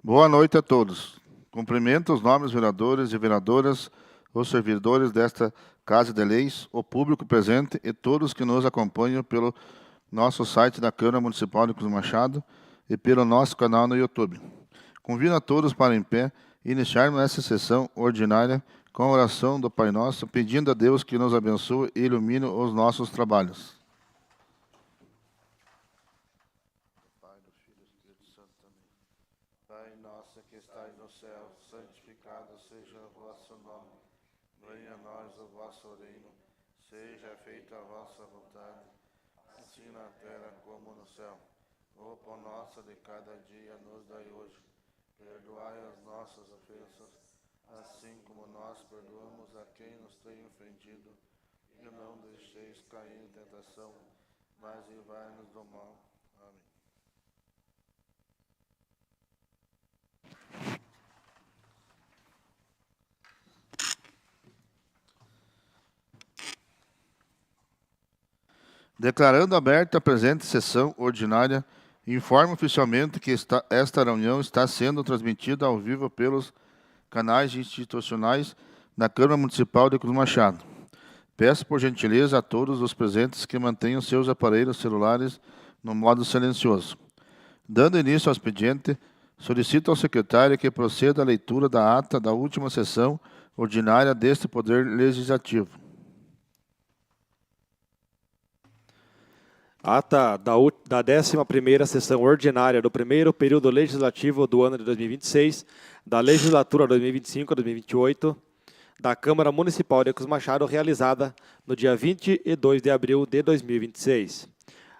Boa noite a todos. Cumprimento os nobres vereadores e vereadoras, os servidores desta Casa de Leis, o público presente e todos que nos acompanham pelo nosso site da Câmara Municipal de Cruz Machado e pelo nosso canal no YouTube. Convido a todos para, em pé, iniciarmos essa sessão ordinária com a oração do Pai Nosso, pedindo a Deus que nos abençoe e ilumine os nossos trabalhos. Pai nosso que estais no céu, santificado seja o vosso nome. Venha a nós o vosso reino. Seja feita a vossa vontade, assim na terra como no céu. O pão nosso de cada dia nos dai hoje. Perdoai as nossas ofensas, assim como nós perdoamos a quem nos tem ofendido. E não deixeis cair em tentação, mas livrai-nos do mal. Amém. Declarando aberta a presente sessão ordinária, informo oficialmente que esta reunião está sendo transmitida ao vivo pelos canais institucionais da Câmara Municipal de Cruz Machado. Peço por gentileza a todos os presentes que mantenham seus aparelhos celulares no modo silencioso. Dando início ao expediente, solicito ao secretário que proceda à leitura da ata da última sessão ordinária deste Poder Legislativo. Ata da 11ª sessão ordinária do primeiro período legislativo do ano de 2026, da legislatura 2025 a 2028, da Câmara Municipal de Cruz Machado, realizada no dia 22 de abril de 2026.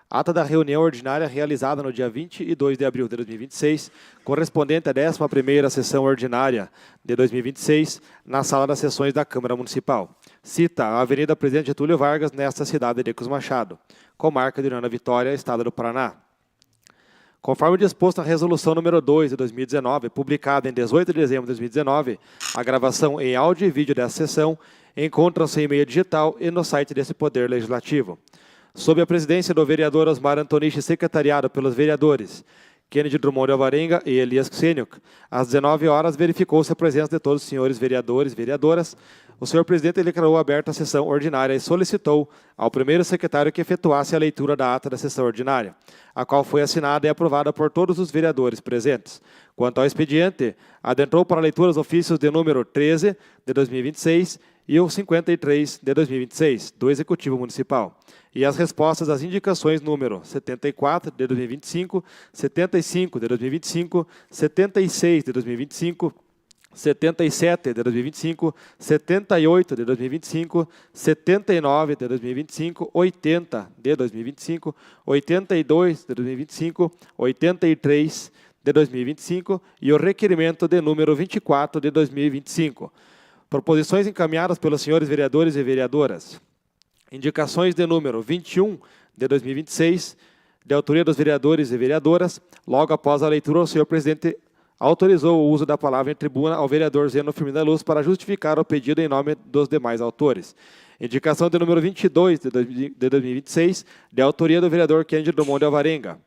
Ata da reunião ordinária realizada no dia 22 de abril de 2026, correspondente à 11ª sessão ordinária de 2026, na sala das sessões da Câmara Municipal. Cita a Avenida Presidente Getúlio Vargas, nesta cidade de Cruz Machado, comarca de União da Vitória, Estado do Paraná. Conforme disposto na Resolução número 2 de 2019, publicada em 18 de dezembro de 2019, a gravação em áudio e vídeo dessa sessão encontram-se em meio digital e no site desse Poder Legislativo. Sob a presidência do vereador Osmar Antonichi, secretariado pelos vereadores Kennedy Drummond de Alvarenga e Elias Kseniuk, às 19 horas verificou-se a presença de todos os senhores vereadores e vereadoras. O senhor presidente declarou aberta a sessão ordinária e solicitou ao primeiro secretário que efetuasse a leitura da ata da sessão ordinária, a qual foi assinada e aprovada por todos os vereadores presentes. Quanto ao expediente, adentrou para a leitura os ofícios de número 13 de 2026 e o 53 de 2026, do Executivo Municipal, e as respostas às indicações número 74 de 2025, 75 de 2025, 76 de 2025, 77 de 2025, 78 de 2025, 79 de 2025, 80 de 2025, 82 de 2025, 83 de 2025 e o requerimento de número 24 de 2025. Proposições encaminhadas pelos senhores vereadores e vereadoras. Indicações de número 21 de 2026, de autoria dos vereadores e vereadoras. Logo após a leitura, o senhor presidente autorizou o uso da palavra em tribuna ao vereador Zeno Firmino da Luz para justificar o pedido em nome dos demais autores. Indicação de número 22 de 2026, de autoria do vereador Kennedy Drummond de Alvarenga.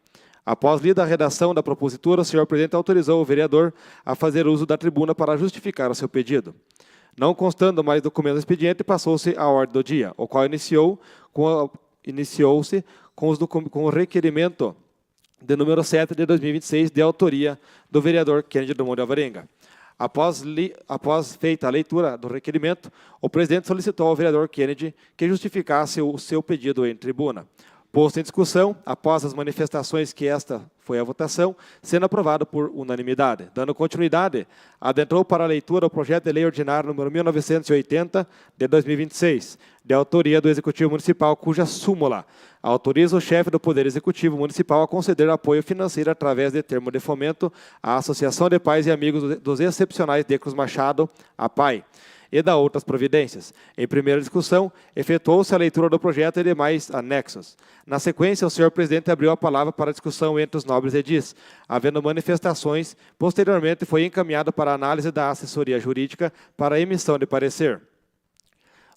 Após lida a redação da propositura, o senhor presidente autorizou o vereador a fazer uso da tribuna para justificar o seu pedido. Não constando mais documentos do expediente, passou-se à ordem do dia, o qual iniciou-se com o requerimento de número 7 de 2026, de autoria do vereador Kennedy Drummond de Alvarenga. Após feita a leitura do requerimento, o presidente solicitou ao vereador Kennedy que justificasse o seu pedido em tribuna. Posto em discussão, após as manifestações que esta foi a votação, sendo aprovado por unanimidade. Dando continuidade, adentrou para a leitura o projeto de lei ordinário número 1980, de 2026, de autoria do Executivo Municipal, cuja súmula autoriza o chefe do Poder Executivo Municipal a conceder apoio financeiro através de termo de fomento à Associação de Pais e Amigos dos Excepcionais de Cruz Machado, APAI, e da outras providências. Em primeira discussão, efetuou-se a leitura do projeto e demais anexos. Na sequência, o senhor presidente abriu a palavra para a discussão entre os nobres edis. Havendo manifestações, posteriormente foi encaminhado para a análise da assessoria jurídica para a emissão de parecer.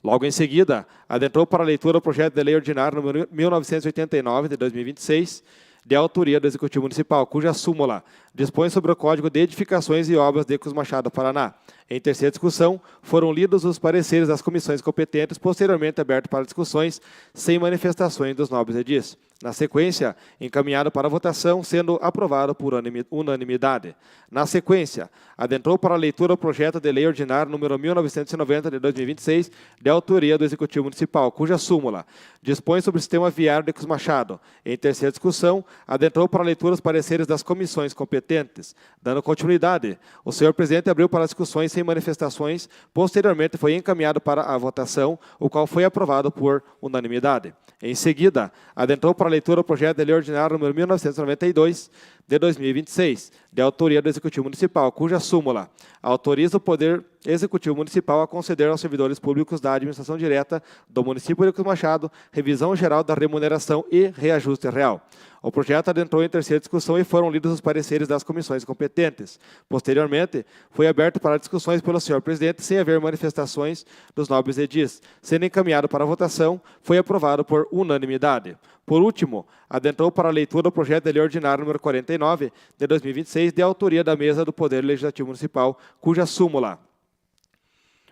Logo em seguida, adentrou para a leitura o projeto de lei ordinário número 1989, de 2026, de autoria do Executivo Municipal, cuja súmula dispõe sobre o Código de Edificações e Obras de Cruz Machado, Paraná. Em terceira discussão, foram lidos os pareceres das comissões competentes, posteriormente aberto para discussões, sem manifestações dos nobres edis. Na sequência, encaminhado para votação, sendo aprovado por unanimidade. Na sequência, adentrou para a leitura o projeto de lei ordinário número 1990 de 2026, de autoria do Executivo Municipal, cuja súmula dispõe sobre o sistema viário de Cruz Machado. Em terceira discussão, adentrou para a leitura os pareceres das comissões competentes. Dando continuidade, o senhor presidente abriu para discussões sem manifestações, posteriormente foi encaminhado para a votação, o qual foi aprovado por unanimidade. Em seguida, adentrou para a leitura o projeto de lei ordinário número 1992 de 2026, de autoria do Executivo Municipal, cuja súmula autoriza o Poder Executivo Municipal a conceder aos servidores públicos da administração direta do município de Cruz Machado revisão geral da remuneração e reajuste real. O projeto adentrou em terceira discussão e foram lidos os pareceres das comissões competentes. Posteriormente, foi aberto para discussões pelo senhor presidente, sem haver manifestações dos nobres edis. Sendo encaminhado para a votação, foi aprovado por unanimidade. Por último, adentrou para a leitura o projeto de lei ordinário número 49 de 2026, de autoria da Mesa do Poder Legislativo Municipal, cuja súmula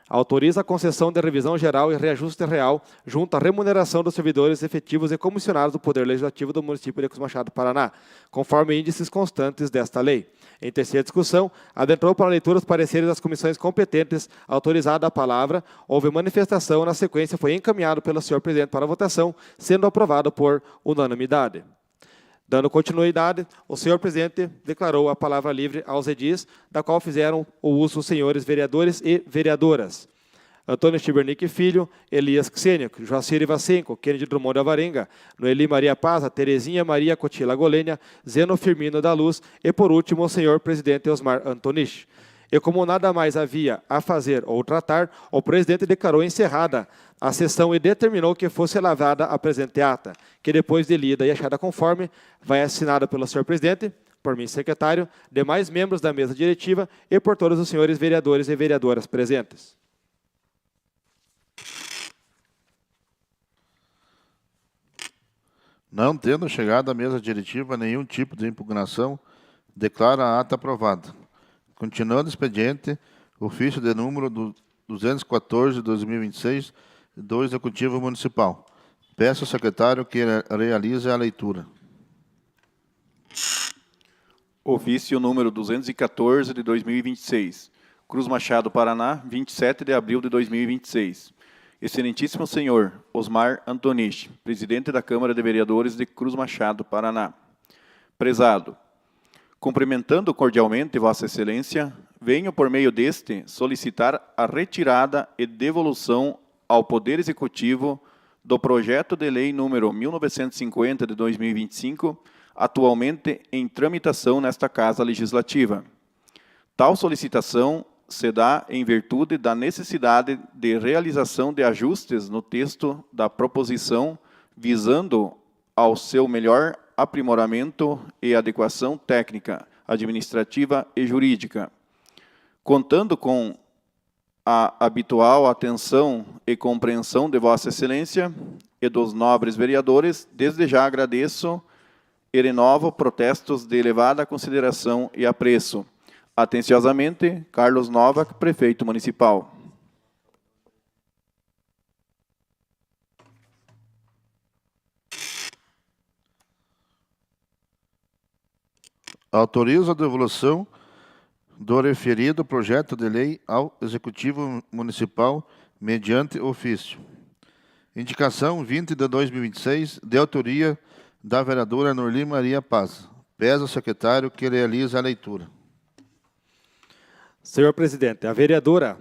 autoriza a concessão de revisão geral e reajuste real junto à remuneração dos servidores efetivos e comissionados do Poder Legislativo do município de Cruz Machado, Paraná, conforme índices constantes desta lei. Em terceira discussão, adentrou para a leitura os pareceres das comissões competentes. Autorizada a palavra, houve manifestação, na sequência foi encaminhado pelo senhor presidente para votação, sendo aprovado por unanimidade. Dando continuidade, o senhor presidente declarou a palavra livre aos edis, da qual fizeram o uso os senhores vereadores e vereadoras. Antônio Chibernick Filho, Elias Ksênico, Joacir Ivacenco, Kennedy Drummond Alvarenga, Noeli Maria Paza, Terezinha Maria Cotila Golênia, Zeno Firmino da Luz e, por último, o senhor presidente Osmar Antonich. E como nada mais havia a fazer ou tratar, o presidente declarou encerrada a sessão e determinou que fosse elaborada a presente ata, que depois de lida e achada conforme, vai assinada pelo senhor presidente, por mim, secretário, demais membros da mesa diretiva e por todos os senhores vereadores e vereadoras presentes. Não tendo chegado à mesa diretiva nenhum tipo de impugnação, declara a ata aprovada. Continuando o expediente, ofício de número 214 de 2026, do Executivo Municipal. Peço ao secretário que realize a leitura. Ofício número 214 de 2026. Cruz Machado, Paraná, 27 de abril de 2026. Excelentíssimo senhor Osmar Antonich, presidente da Câmara de Vereadores de Cruz Machado, Paraná. Prezado, cumprimentando cordialmente Vossa Excelência, venho por meio deste solicitar a retirada e devolução ao Poder Executivo do projeto de lei número 1950 de 2025, atualmente em tramitação nesta Casa Legislativa. Tal solicitação se dá em virtude da necessidade de realização de ajustes no texto da proposição, visando ao seu melhor aprimoramento e adequação técnica, administrativa e jurídica. Contando com a habitual atenção e compreensão de Vossa Excelência e dos nobres vereadores, desde já agradeço e renovo protestos de elevada consideração e apreço. Atenciosamente, Carlos Novak, Prefeito Municipal. Autorizo a devolução do referido projeto de lei ao Executivo Municipal mediante ofício. Indicação 20 de 2026, de autoria da vereadora Noeli Maria Paz. Peço ao secretário que realize a leitura. Senhor presidente, a vereadora...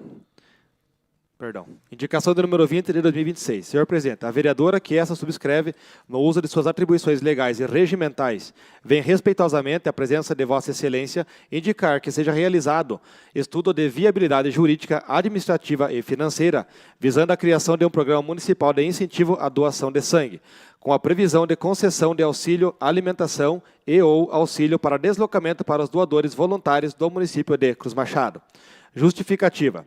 Indicação do número 20 de 2026. Senhor presidente, a vereadora que essa subscreve, no uso de suas atribuições legais e regimentais, vem respeitosamente à presença de Vossa Excelência indicar que seja realizado estudo de viabilidade jurídica, administrativa e financeira, visando a criação de um programa municipal de incentivo à doação de sangue, com a previsão de concessão de auxílio alimentação e ou auxílio para deslocamento para os doadores voluntários do município de Cruz Machado. Justificativa.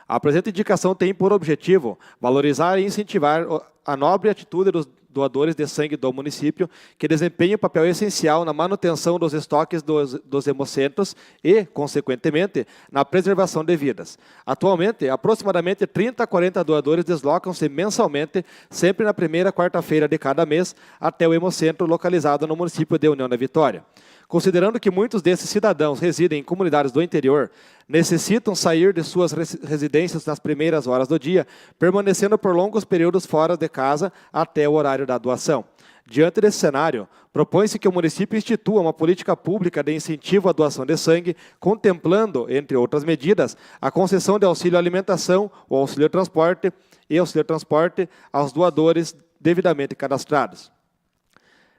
A presente indicação tem por objetivo valorizar e incentivar a nobre atitude dos doadores de sangue do município, que desempenham papel essencial na manutenção dos estoques dos hemocentros e, consequentemente, na preservação de vidas. Atualmente, aproximadamente 30 a 40 doadores deslocam-se mensalmente, sempre na primeira quarta-feira de cada mês, até o hemocentro localizado no município de União da Vitória. Considerando que muitos desses cidadãos residem em comunidades do interior, necessitam sair de suas residências nas primeiras horas do dia, permanecendo por longos períodos fora de casa até o horário da doação. Diante desse cenário, propõe-se que o município institua uma política pública de incentivo à doação de sangue, contemplando, entre outras medidas, a concessão de auxílio alimentação, ou auxílio transporte e auxílio transporte aos doadores devidamente cadastrados.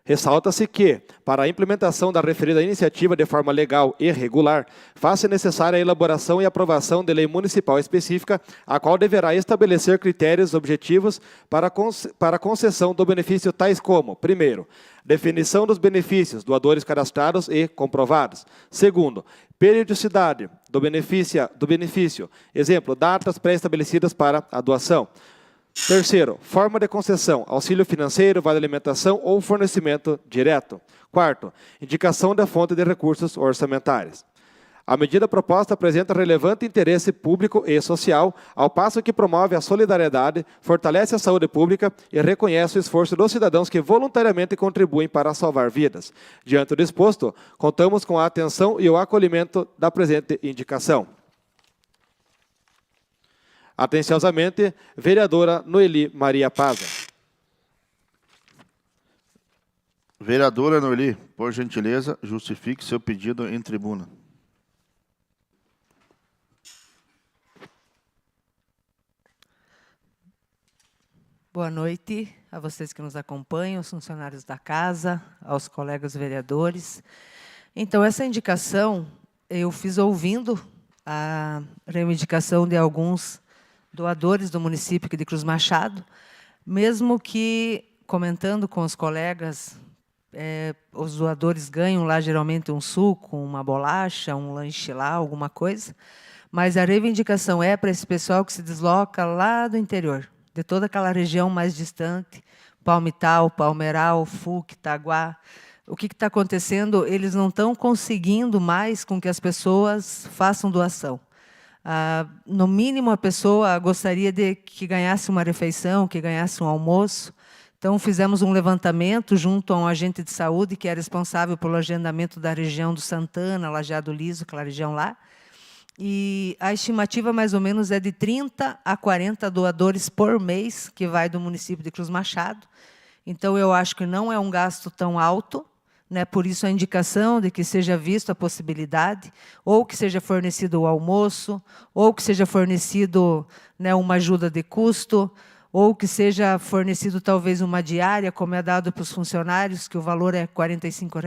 Ressalta-se que, para a implementação da referida iniciativa de forma legal e regular, faz-se necessária a elaboração e aprovação de lei municipal específica, a qual deverá estabelecer critérios objetivos para a concessão do benefício tais como, primeiro, definição dos benefícios, doadores cadastrados e comprovados. Segundo, periodicidade do benefício, exemplo, datas pré-estabelecidas para a doação. Terceiro, forma de concessão, auxílio financeiro, vale alimentação ou fornecimento direto. Quarto, indicação da fonte de recursos orçamentários. A medida proposta apresenta relevante interesse público e social, ao passo que promove a solidariedade, fortalece a saúde pública e reconhece o esforço dos cidadãos que voluntariamente contribuem para salvar vidas. Diante do exposto, contamos com a atenção e o acolhimento da presente indicação. Atenciosamente, vereadora Noeli Maria Paza. Vereadora Noeli, por gentileza, justifique seu pedido em tribuna. Boa noite a vocês que nos acompanham, aos funcionários da casa, aos colegas vereadores. Então, essa indicação eu fiz ouvindo a reivindicação de alguns doadores do município aqui de Cruz Machado, mesmo que, comentando com os colegas, os doadores ganham lá geralmente um suco, uma bolacha, um lanche lá, alguma coisa, mas a reivindicação é para esse pessoal que se desloca lá do interior, de toda aquela região mais distante, Palmital, Palmeiral, Fuc, Itaguá. O que está acontecendo? Eles não estão conseguindo mais com que as pessoas façam doação. No mínimo, a pessoa gostaria de que ganhasse uma refeição, que ganhasse um almoço. Então, fizemos um levantamento junto a um agente de saúde que é responsável pelo agendamento da região do Santana, Lajeado Liso, aquela região lá. E a estimativa, mais ou menos, é de 30 a 40 doadores por mês que vai do município de Cruz Machado. Então, eu acho que não é um gasto tão alto, né? Por isso, a indicação de que seja visto a possibilidade, ou que seja fornecido o almoço, ou que seja fornecido, né, uma ajuda de custo, ou que seja fornecido talvez uma diária, como é dado para os funcionários, que o valor é R$ 45.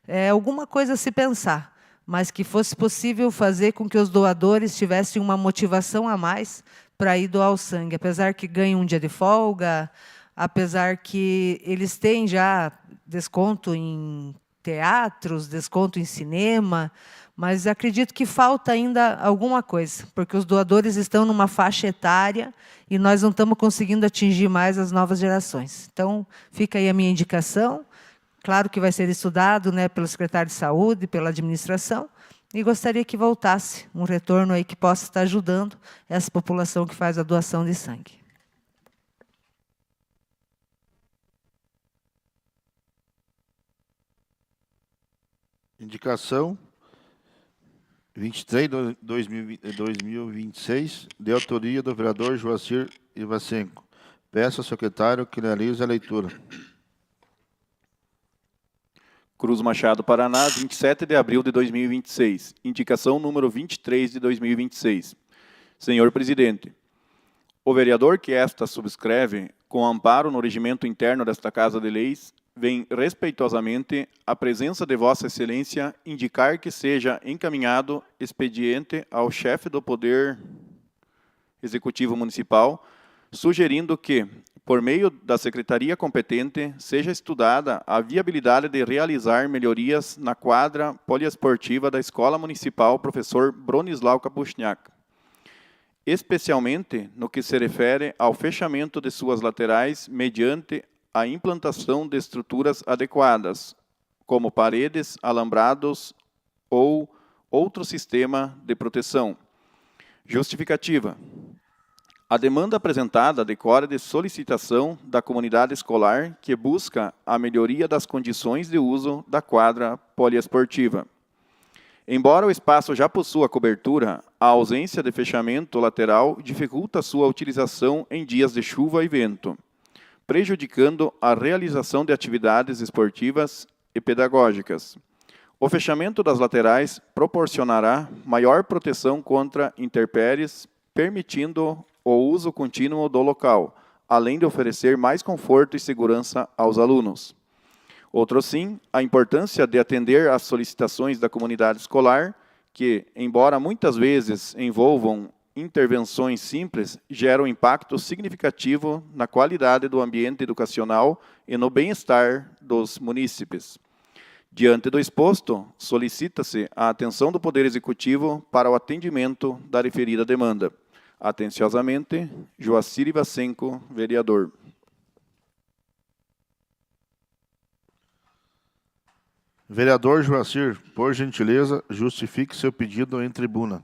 É alguma coisa a se pensar, mas que fosse possível fazer com que os doadores tivessem uma motivação a mais para ir doar o sangue, apesar que ganham um dia de folga, apesar que eles têm já desconto em teatros, desconto em cinema, mas acredito que falta ainda alguma coisa, porque os doadores estão numa faixa etária e nós não estamos conseguindo atingir mais as novas gerações. Então, fica aí a minha indicação. Claro que vai ser estudado, né, pelo secretário de Saúde, pela administração, e gostaria que voltasse um retorno aí que possa estar ajudando essa população que faz a doação de sangue. Indicação 23 de 2026, de autoria do vereador Joacir Ivacenco. Peço ao secretário que realize a leitura. Cruz Machado, Paraná, 27 de abril de 2026. Indicação número 23 de 2026. Senhor presidente, o vereador que esta subscreve, com amparo no regimento interno desta Casa de Leis, vem respeitosamente à presença de Vossa Excelência indicar que seja encaminhado expediente ao chefe do Poder Executivo Municipal, sugerindo que, por meio da secretaria competente, seja estudada a viabilidade de realizar melhorias na quadra poliesportiva da Escola Municipal Professor Bronislau Kapuchniak, especialmente no que se refere ao fechamento de suas laterais mediante a implantação de estruturas adequadas, como paredes, alambrados ou outro sistema de proteção. Justificativa. A demanda apresentada decorre de solicitação da comunidade escolar que busca a melhoria das condições de uso da quadra poliesportiva. Embora o espaço já possua cobertura, a ausência de fechamento lateral dificulta sua utilização em dias de chuva e vento, prejudicando a realização de atividades esportivas e pedagógicas. O fechamento das laterais proporcionará maior proteção contra intempéries, permitindo o uso contínuo do local, além de oferecer mais conforto e segurança aos alunos. Outro sim, a importância de atender às solicitações da comunidade escolar, que, embora muitas vezes envolvam intervenções simples, geram impacto significativo na qualidade do ambiente educacional e no bem-estar dos munícipes. Diante do exposto, solicita-se a atenção do Poder Executivo para o atendimento da referida demanda. Atenciosamente, Joacir Ivacenco, vereador. Vereador Joacir, por gentileza, justifique seu pedido em tribuna.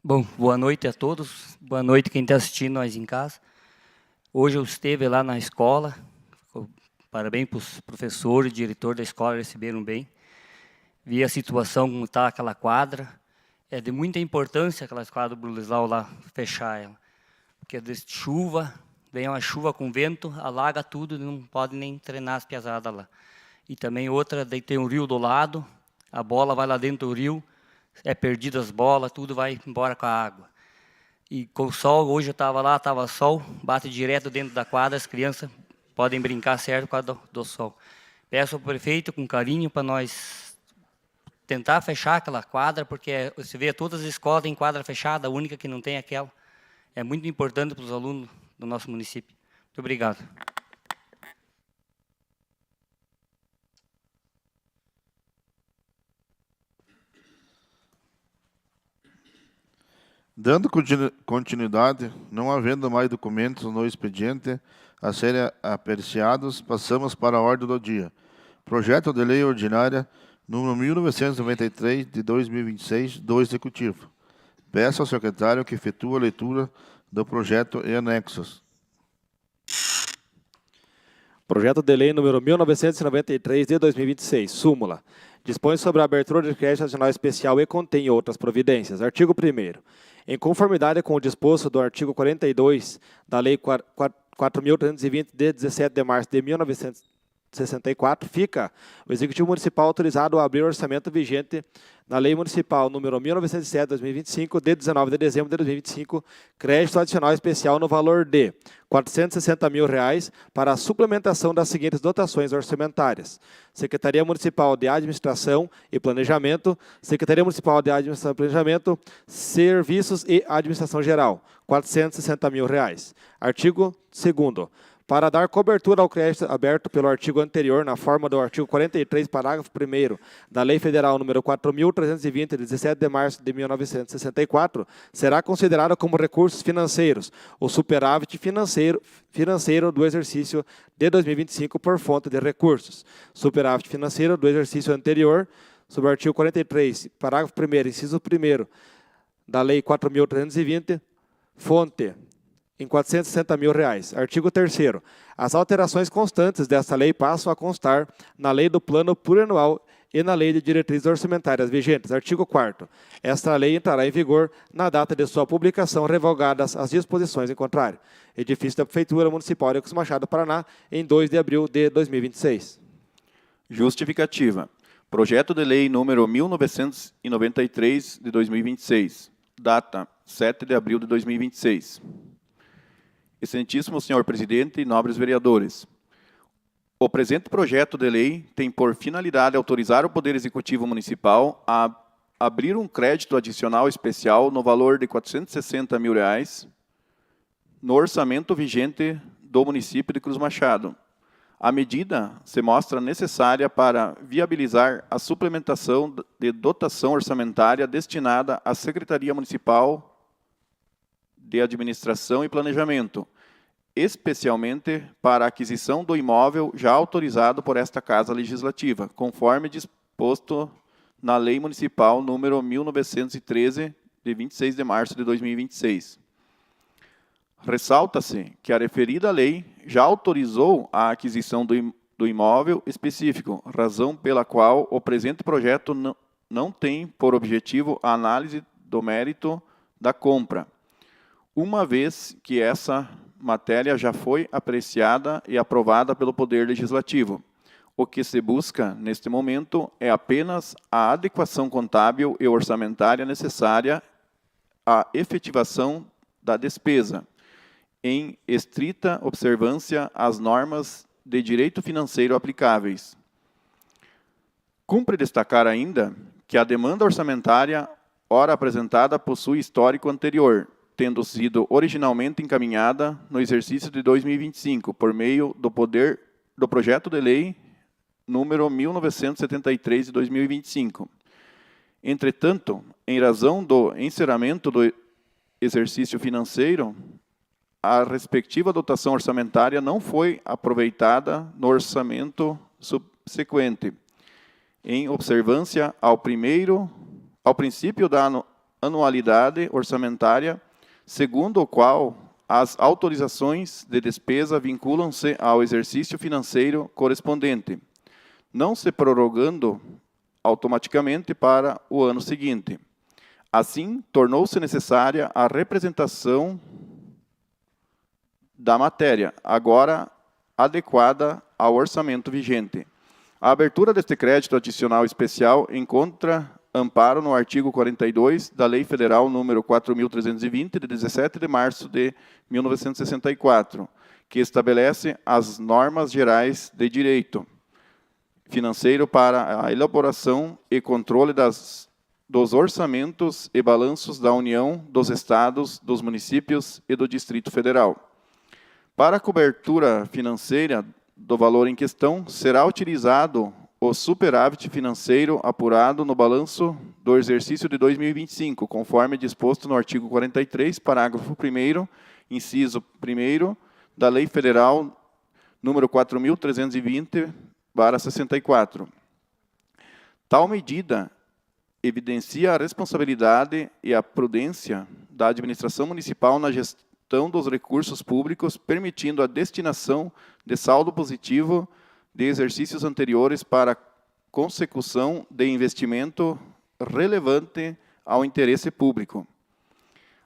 Bom, boa noite a todos. Boa noite quem está assistindo nós em casa. Hoje eu esteve lá na escola. Parabéns para os professores e diretor da escola, receberam bem. Vi a situação como está aquela quadra. É de muita importância aquela quadra do Blumenau lá, fechar ela. Porque de chuva, vem uma chuva com vento, alaga tudo, não pode nem treinar as piazadas lá. E também outra, daí tem um rio do lado, a bola vai lá dentro do rio, é perdida as bolas, tudo vai embora com a água. E com o sol, hoje eu estava lá, estava sol, bate direto dentro da quadra, as crianças podem brincar certo por causa do sol. Peço ao prefeito com carinho para nós tentar fechar aquela quadra, porque você vê todas as escolas têm quadra fechada, a única que não tem é aquela. É muito importante para os alunos do nosso município. Muito obrigado. Dando continuidade, não havendo mais documentos no expediente a serem apreciados, passamos para a ordem do dia. Projeto de Lei Ordinária número 1993, de 2026, do Executivo. Peço ao secretário que efetue a leitura do projeto e anexos. Projeto de Lei número 1993, de 2026, súmula. Dispõe sobre a abertura de crédito nacional especial e contém outras providências. Artigo 1º. Em conformidade com o disposto do artigo 42 da Lei 4.320, de 17 de março de 1964, fica o Executivo Municipal autorizado a abrir o orçamento vigente na Lei Municipal número 1907/2025, de 19 de dezembro de 2025, crédito adicional especial no valor de R$ 460 mil para a suplementação das seguintes dotações orçamentárias: Secretaria Municipal de Administração e Planejamento, Secretaria Municipal de Administração e Planejamento, Serviços e Administração Geral, R$ 460 mil. Artigo 2º. Para dar cobertura ao crédito aberto pelo artigo anterior, na forma do artigo 43, parágrafo 1º da Lei Federal nº 4.320, de 17 de março de 1964, será considerado como recursos financeiros o superávit financeiro do exercício de 2025 por fonte de recursos. Superávit financeiro do exercício anterior, sob o artigo 43, parágrafo 1º, inciso 1º da Lei 4.320, fonte em R$ 460 mil. Artigo 3º. As alterações constantes desta lei passam a constar na Lei do Plano Plurianual e na Lei de Diretrizes Orçamentárias vigentes. Artigo 4º. Esta lei entrará em vigor na data de sua publicação, revogadas as disposições em contrário. Edifício da Prefeitura Municipal de Arcos Machado, Paraná, em 2 de abril de 2026. Justificativa. Projeto de Lei número 1993, de 2026. Data 7 de abril de 2026. Excelentíssimo senhor presidente e nobres vereadores, o presente projeto de lei tem por finalidade autorizar o Poder Executivo Municipal a abrir um crédito adicional especial no valor de R$ 460 mil no orçamento vigente do município de Cruz Machado, A medida se mostra necessária para viabilizar a suplementação de dotação orçamentária destinada à Secretaria Municipal de Administração e Planejamento, especialmente para a aquisição do imóvel já autorizado por esta Casa Legislativa, conforme disposto na Lei Municipal número 1913, de 26 de março de 2026. Ressalta-se que a referida lei já autorizou a aquisição do imóvel específico, razão pela qual o presente projeto não tem por objetivo a análise do mérito da compra, uma vez que essa matéria já foi apreciada e aprovada pelo Poder Legislativo. O que se busca, neste momento, é apenas a adequação contábil e orçamentária necessária à efetivação da despesa, em estrita observância às normas de direito financeiro aplicáveis. Cumpre destacar ainda que a demanda orçamentária, ora apresentada, possui histórico anterior, tendo sido originalmente encaminhada no exercício de 2025, por meio do projeto de lei número 1973 de 2025. Entretanto, em razão do encerramento do exercício financeiro, a respectiva dotação orçamentária não foi aproveitada no orçamento subsequente, em observância ao princípio da anualidade orçamentária, segundo o qual as autorizações de despesa vinculam-se ao exercício financeiro correspondente, não se prorrogando automaticamente para o ano seguinte. Assim, tornou-se necessária a representação da matéria, agora adequada ao orçamento vigente. A abertura deste crédito adicional especial encontra amparo no artigo 42 da Lei Federal número 4.320, de 17 de março de 1964, que estabelece as normas gerais de direito financeiro para a elaboração e controle dos orçamentos e balanços da União, dos Estados, dos municípios e do Distrito Federal. Para a cobertura financeira do valor em questão, será utilizado o superávit financeiro apurado no balanço do exercício de 2025, conforme disposto no artigo 43, parágrafo 1º, inciso 1º, da Lei Federal número 4.320/64. Tal medida evidencia a responsabilidade e a prudência da administração municipal na gestão dos recursos públicos, permitindo a destinação de saldo positivo de exercícios anteriores para consecução de investimento relevante ao interesse público.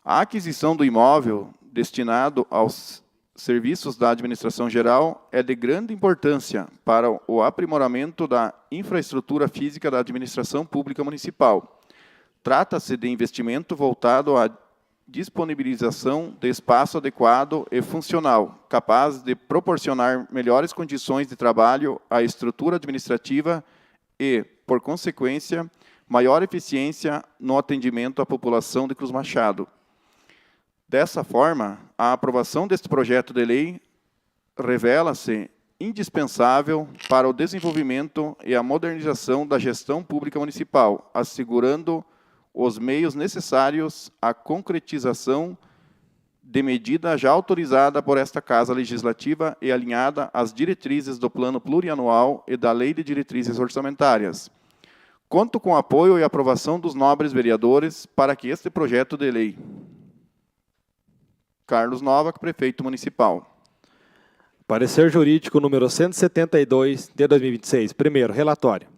A aquisição do imóvel destinado aos serviços da administração geral é de grande importância para o aprimoramento da infraestrutura física da administração pública municipal. Trata-se de investimento voltado à disponibilização de espaço adequado e funcional, capaz de proporcionar melhores condições de trabalho à estrutura administrativa e, por consequência, maior eficiência no atendimento à população de Cruz Machado. Dessa forma, a aprovação deste projeto de lei revela-se indispensável para o desenvolvimento e a modernização da gestão pública municipal, assegurando os meios necessários à concretização de medida já autorizada por esta Casa Legislativa e alinhada às diretrizes do Plano Plurianual e da Lei de Diretrizes Orçamentárias. Conto com o apoio e aprovação dos nobres vereadores para que este projeto de lei. Carlos Novak, Prefeito Municipal. Parecer jurídico número 172 de 2026. Primeiro, relatório.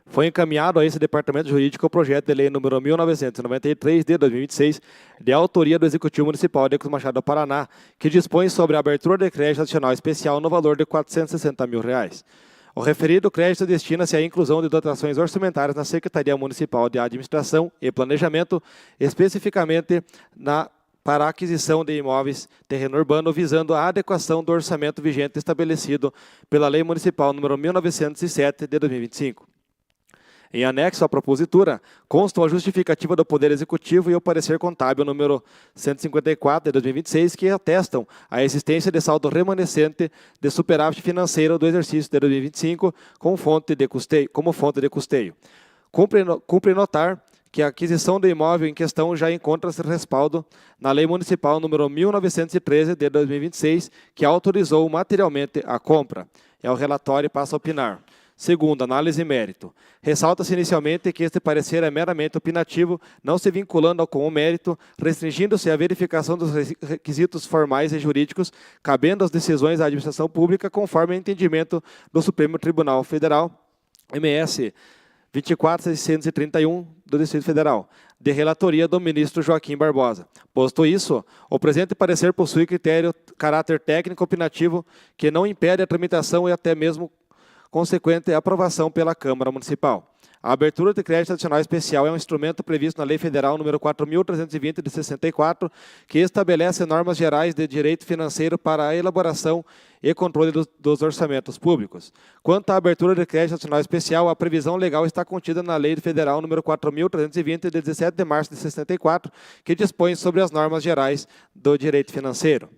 Foi encaminhado a esse Departamento Jurídico o projeto de lei número 1993 de 2026, de autoria do Executivo Municipal de Cruz Machado do Paraná, que dispõe sobre a abertura de crédito adicional especial no valor de R$ 460 mil. O referido crédito destina-se à inclusão de dotações orçamentárias na Secretaria Municipal de Administração e Planejamento, especificamente para a aquisição de imóveis terreno urbano, visando a adequação do orçamento vigente estabelecido pela Lei Municipal número 1907 de 2025. Em anexo à propositura, constam a justificativa do Poder Executivo e o parecer contábil número 154 de 2026, que atestam a existência de saldo remanescente de superávit financeiro do exercício de 2025 como fonte de custeio. Cumpre notar que a aquisição do imóvel em questão já encontra-se respaldo na Lei Municipal número 1913 de 2026, que autorizou materialmente a compra. É o relatório e passa a opinar. Segundo, análise e mérito. Ressalta-se inicialmente que este parecer é meramente opinativo, não se vinculando com o mérito, restringindo-se à verificação dos requisitos formais e jurídicos, cabendo às decisões da administração pública conforme o entendimento do Supremo Tribunal Federal, MS 24.631 do Distrito Federal, de relatoria do ministro Joaquim Barbosa. Posto isso, o presente parecer possui caráter técnico opinativo que não impede a tramitação e até mesmo consequente aprovação pela Câmara Municipal. A abertura de crédito adicional especial é um instrumento previsto na Lei Federal nº 4.320 de 64, que estabelece normas gerais de direito financeiro para a elaboração e controle dos orçamentos públicos. Quanto à abertura de crédito adicional especial, a previsão legal está contida na Lei Federal nº 4.320 de 17 de março de 64, que dispõe sobre as normas gerais do direito financeiro.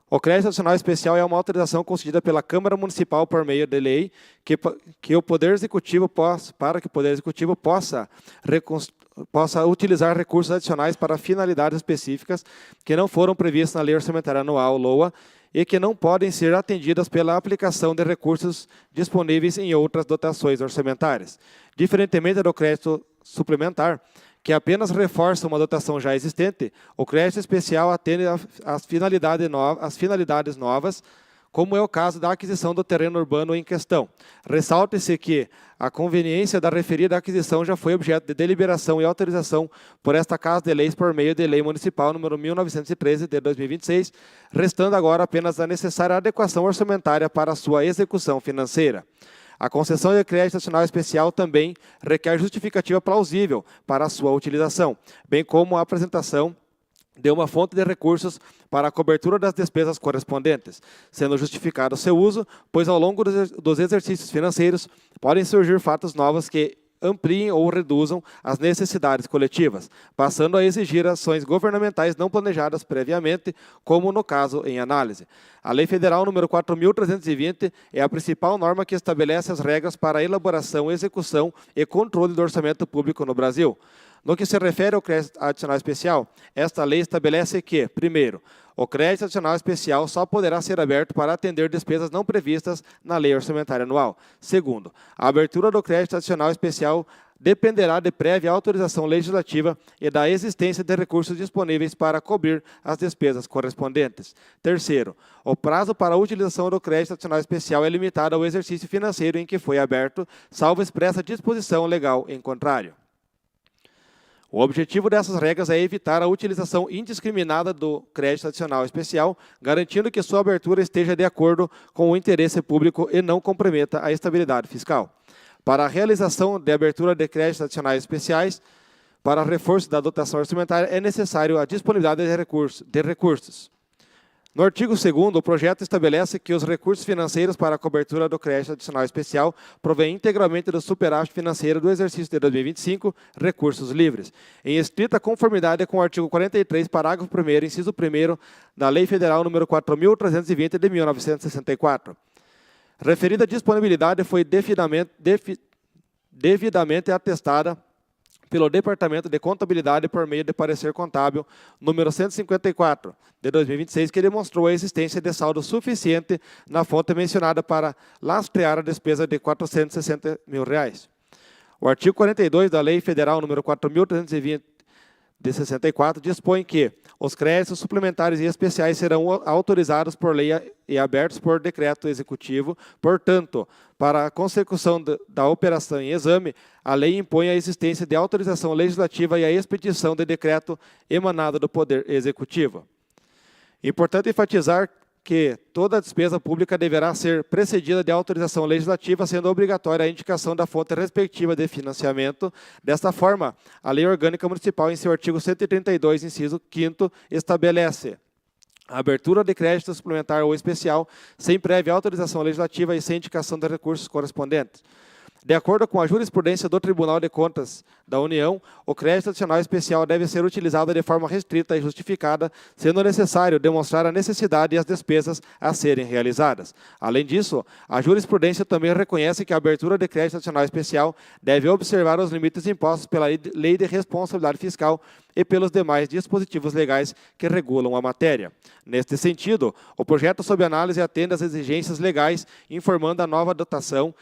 O crédito adicional especial é uma autorização concedida pela Câmara Municipal por meio de lei que o Poder Executivo possa utilizar recursos adicionais para finalidades específicas que não foram previstas na Lei Orçamentária Anual, LOA, e que não podem ser atendidas pela aplicação de recursos disponíveis em outras dotações orçamentárias. Diferentemente do crédito suplementar, que apenas reforça uma dotação já existente, o crédito especial atende às finalidades novas, como é o caso da aquisição do terreno urbano em questão. Ressalte-se que a conveniência da referida aquisição já foi objeto de deliberação e autorização por esta Casa de Leis por meio de Lei Municipal número 1913 de 2026, restando agora apenas a necessária adequação orçamentária para a sua execução financeira. A concessão de crédito adicional especial também requer justificativa plausível para a sua utilização, bem como a apresentação de uma fonte de recursos para a cobertura das despesas correspondentes, sendo justificado o seu uso, pois ao longo dos exercícios financeiros podem surgir fatos novos que ampliem ou reduzam as necessidades coletivas, passando a exigir ações governamentais não planejadas previamente, como no caso em análise. A Lei Federal nº 4.320 é a principal norma que estabelece as regras para a elaboração, execução e controle do orçamento público no Brasil. No que se refere ao crédito adicional especial, esta lei estabelece que, primeiro, o crédito adicional especial só poderá ser aberto para atender despesas não previstas na Lei Orçamentária Anual. Segundo, a abertura do crédito adicional especial dependerá de prévia autorização legislativa e da existência de recursos disponíveis para cobrir as despesas correspondentes. Terceiro, o prazo para a utilização do crédito adicional especial é limitado ao exercício financeiro em que foi aberto, salvo expressa disposição legal em contrário. O objetivo dessas regras é evitar a utilização indiscriminada do crédito adicional especial, garantindo que sua abertura esteja de acordo com o interesse público e não comprometa a estabilidade fiscal. Para a realização de abertura de créditos adicionais especiais, para reforço da dotação orçamentária, é necessário a disponibilidade de recursos. No artigo 2º, o projeto estabelece que os recursos financeiros para a cobertura do crédito adicional especial provêm integralmente do superávit financeiro do exercício de 2025, recursos livres, em estrita conformidade com o artigo 43, parágrafo 1º, inciso 1º, da Lei Federal nº 4.320 de 1964. Referida disponibilidade foi devidamente atestada pelo Departamento de Contabilidade por meio de parecer contábil número 154 de 2026, que demonstrou a existência de saldo suficiente na fonte mencionada para lastrear a despesa de R$ 460 mil. O artigo 42 da Lei Federal número 4.320 de 64 dispõe que os créditos suplementares e especiais serão autorizados por lei e abertos por decreto executivo. Portanto, para a consecução da operação em exame, a lei impõe a existência de autorização legislativa e a expedição de decreto emanado do Poder Executivo. Importante enfatizar que toda despesa pública deverá ser precedida de autorização legislativa, sendo obrigatória a indicação da fonte respectiva de financiamento. Desta forma, a Lei Orgânica Municipal, em seu artigo 132, inciso 5º, estabelece a abertura de crédito suplementar ou especial sem prévia autorização legislativa e sem indicação de recursos correspondentes. De acordo com a jurisprudência do Tribunal de Contas da União, o crédito adicional especial deve ser utilizado de forma restrita e justificada, sendo necessário demonstrar a necessidade e as despesas a serem realizadas. Além disso, a jurisprudência também reconhece que a abertura de crédito adicional especial deve observar os limites impostos pela Lei de Responsabilidade Fiscal e pelos demais dispositivos legais que regulam a matéria. Neste sentido, o projeto sob análise atende às exigências legais, informando a nova dotação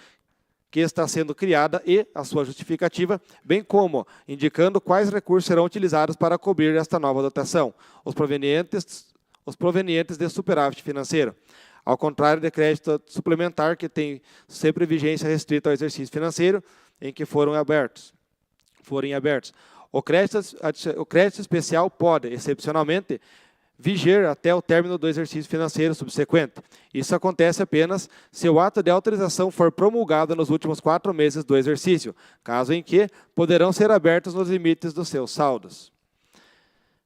que está sendo criada e a sua justificativa, bem como indicando quais recursos serão utilizados para cobrir esta nova dotação, os provenientes de superávit financeiro. Ao contrário de crédito suplementar, que tem sempre vigência restrita ao exercício financeiro em que forem abertos. O crédito especial pode, excepcionalmente, viger até o término do exercício financeiro subsequente. Isso acontece apenas se o ato de autorização for promulgado nos últimos 4 meses do exercício, caso em que poderão ser abertos nos limites dos seus saldos.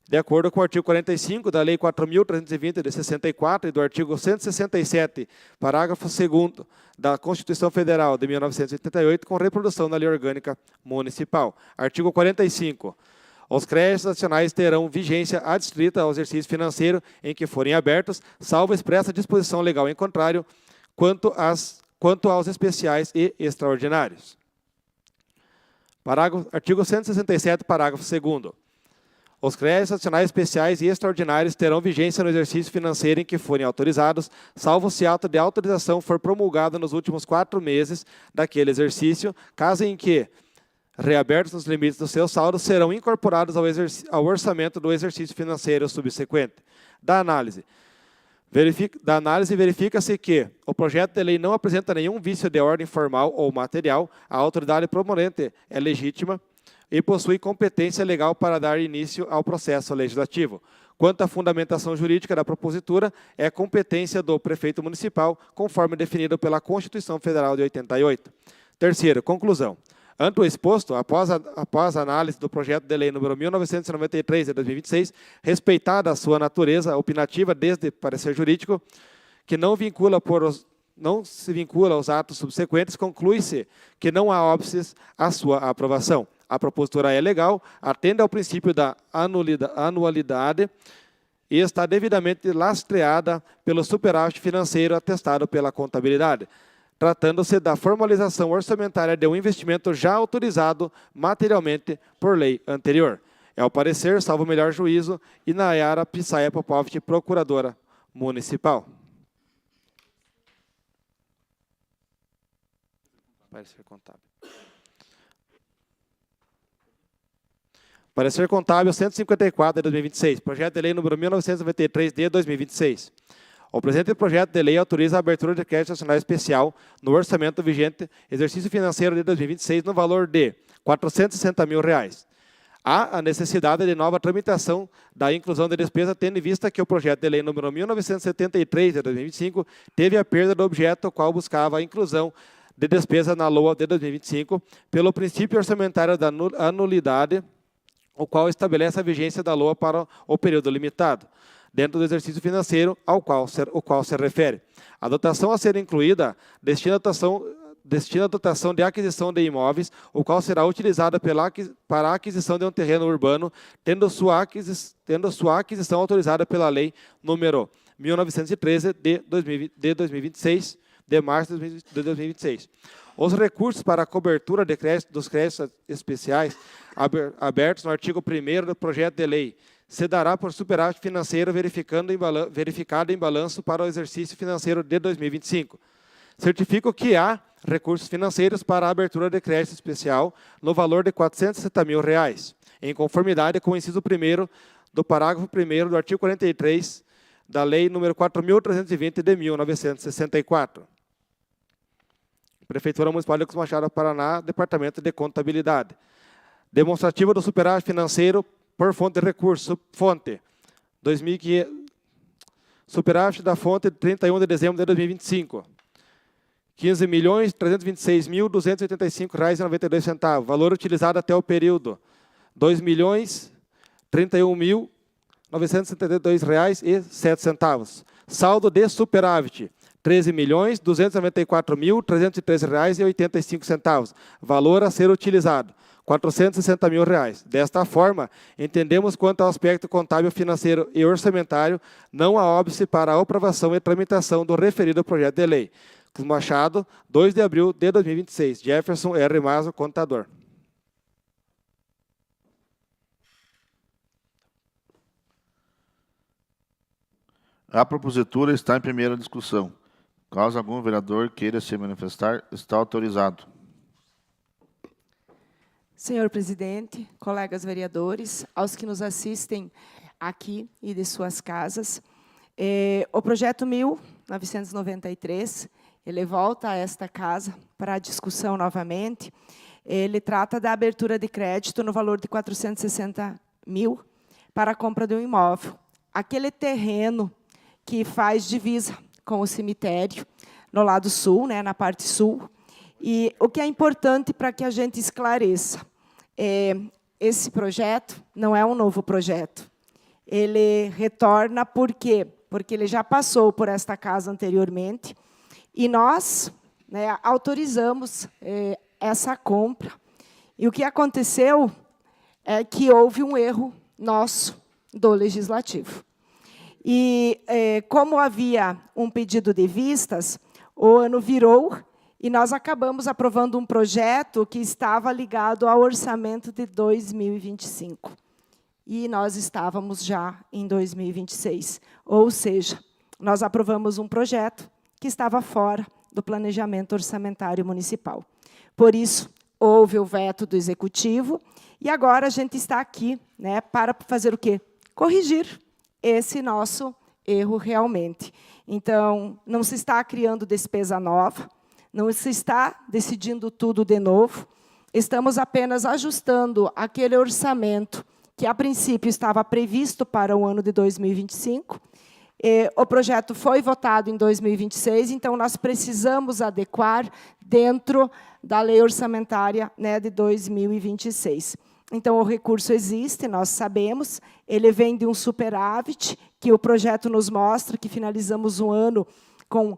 De acordo com o artigo 45 da Lei 4.320 de 64 e do artigo 167, parágrafo 2º da Constituição Federal de 1988, com reprodução na Lei Orgânica Municipal. Artigo 45. Os créditos adicionais terão vigência adstrita ao exercício financeiro em que forem abertos, salvo expressa disposição legal em contrário, quanto aos especiais e extraordinários. Artigo 167, parágrafo 2º. Os créditos adicionais especiais e extraordinários terão vigência no exercício financeiro em que forem autorizados, salvo se ato de autorização for promulgado nos últimos 4 meses daquele exercício, caso em que reabertos nos limites do seu saldo, serão incorporados ao orçamento do exercício financeiro subsequente. Da análise, verifica-se que o projeto de lei não apresenta nenhum vício de ordem formal ou material, a autoridade promovente é legítima e possui competência legal para dar início ao processo legislativo. Quanto à fundamentação jurídica da propositura, é competência do prefeito municipal, conforme definido pela Constituição Federal de 88. Terceiro, conclusão. Ante o exposto, após a análise do projeto de lei número 1993 de 2026, respeitada a sua natureza opinativa desde parecer jurídico, que não se vincula aos atos subsequentes, conclui-se que não há óbices à sua aprovação. A propositura é legal, atende ao princípio da anualidade e está devidamente lastreada pelo superávit financeiro atestado pela contabilidade, tratando-se da formalização orçamentária de um investimento já autorizado materialmente por lei anterior. É o parecer, salvo o melhor juízo, Inayara Pisaia Popovich, procuradora municipal. Parecer contábil. Parecer contábil 154 de 2026, projeto de lei número 1993 de 2026. O presente projeto de lei autoriza a abertura de crédito nacional especial no orçamento vigente, exercício financeiro de 2026, no valor de R$ 460 mil. Há a necessidade de nova tramitação da inclusão de despesa, tendo em vista que o projeto de lei número 1973 de 2025 teve a perda do objeto, qual buscava a inclusão de despesa na LOA de 2025, pelo princípio orçamentário da anulidade, o qual estabelece a vigência da LOA para o período limitado, dentro do exercício financeiro ao qual se refere. A dotação a ser incluída destina a dotação de aquisição de imóveis, o qual será utilizada para a aquisição de um terreno urbano, tendo sua aquisição autorizada pela Lei número 1913 de 2026, de março de 2026. Os recursos para a cobertura dos créditos especiais abertos no artigo 1º do projeto de lei se dará por superávit financeiro verificado em balanço para o exercício financeiro de 2025. Certifico que há recursos financeiros para a abertura de crédito especial no valor de R$ 460 mil, em conformidade com o inciso 1º do parágrafo 1º do artigo 43 da Lei nº 4.320 de 1964. Prefeitura Municipal de Ecos Machado, Paraná, Departamento de Contabilidade. Demonstrativo do superávit financeiro por fonte de recurso. Fonte. 2015. Superávit da fonte de 31 de dezembro de 2025. R$ 15.326.285,92. Valor utilizado até o período. R$ 2.031.972,07. Saldo de superávit. R$ 13.294.303,85. Valor a ser utilizado, R$ 460 mil. Desta forma, entendemos quanto ao aspecto contábil, financeiro e orçamentário, não há óbice para a aprovação e tramitação do referido projeto de lei. Cruz Machado, 2 de abril de 2026. Jefferson R. Mazo, contador. A propositura está em primeira discussão. Caso algum vereador queira se manifestar, está autorizado. Senhor presidente, colegas vereadores, aos que nos assistem aqui e de suas casas, o projeto 1993, ele volta a esta casa para a discussão novamente. Ele trata da abertura de crédito no valor de 460 mil para a compra de um imóvel. Aquele terreno que faz divisa com o cemitério, no lado sul, né, na parte sul. E o que é importante para que a gente esclareça, esse projeto não é um novo projeto. Ele retorna por quê? Porque ele já passou por esta casa anteriormente e nós, né, autorizamos essa compra. E o que aconteceu é que houve um erro nosso do Legislativo. E, como havia um pedido de vistas, o ano virou e nós acabamos aprovando um projeto que estava ligado ao orçamento de 2025. E nós estávamos já em 2026. Ou seja, nós aprovamos um projeto que estava fora do planejamento orçamentário municipal. Por isso, houve o veto do Executivo e agora a gente está aqui, né, para fazer o quê? Corrigir esse nosso erro realmente. Então, não se está criando despesa nova, não se está decidindo tudo de novo, estamos apenas ajustando aquele orçamento que, a princípio, estava previsto para o ano de 2025. O projeto foi votado em 2026, então nós precisamos adequar dentro da lei orçamentária, né, de 2026. Então, o recurso existe, nós sabemos, ele vem de um superávit, que o projeto nos mostra que finalizamos um ano com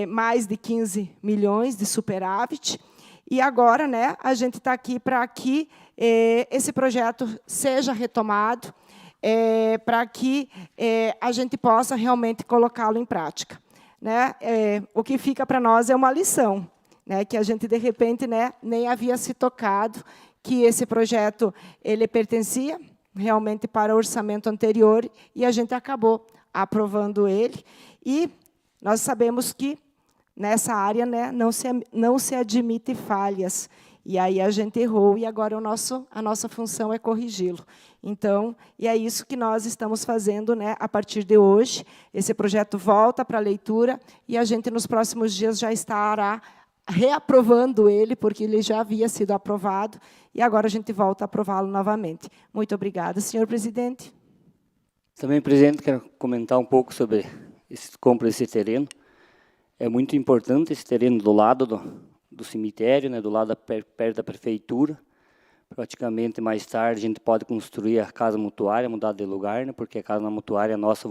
mais de 15 milhões de superávit, e agora, né, a gente está aqui para que esse projeto seja retomado, para que a gente possa realmente colocá-lo em prática. Né? O que fica para nós é uma lição, né, que a gente, de repente, né, nem havia se tocado, que esse projeto ele pertencia realmente para o orçamento anterior e a gente acabou aprovando ele. E nós sabemos que nessa área, né, não se admite falhas. E aí a gente errou e agora a nossa função é corrigi-lo. Então, e é isso que nós estamos fazendo, né, a partir de hoje. Esse projeto volta para a leitura e a gente, nos próximos dias, já estará reaprovando ele, porque ele já havia sido aprovado, e agora a gente volta a aprová-lo novamente. Muito obrigada, senhor presidente. Também, presidente, quero comentar um pouco sobre compra desse terreno. É muito importante esse terreno do lado do cemitério, né, do lado perto da prefeitura. Praticamente, mais tarde, a gente pode construir a casa mutuária, mudar de lugar, né, porque a casa mutuária nossa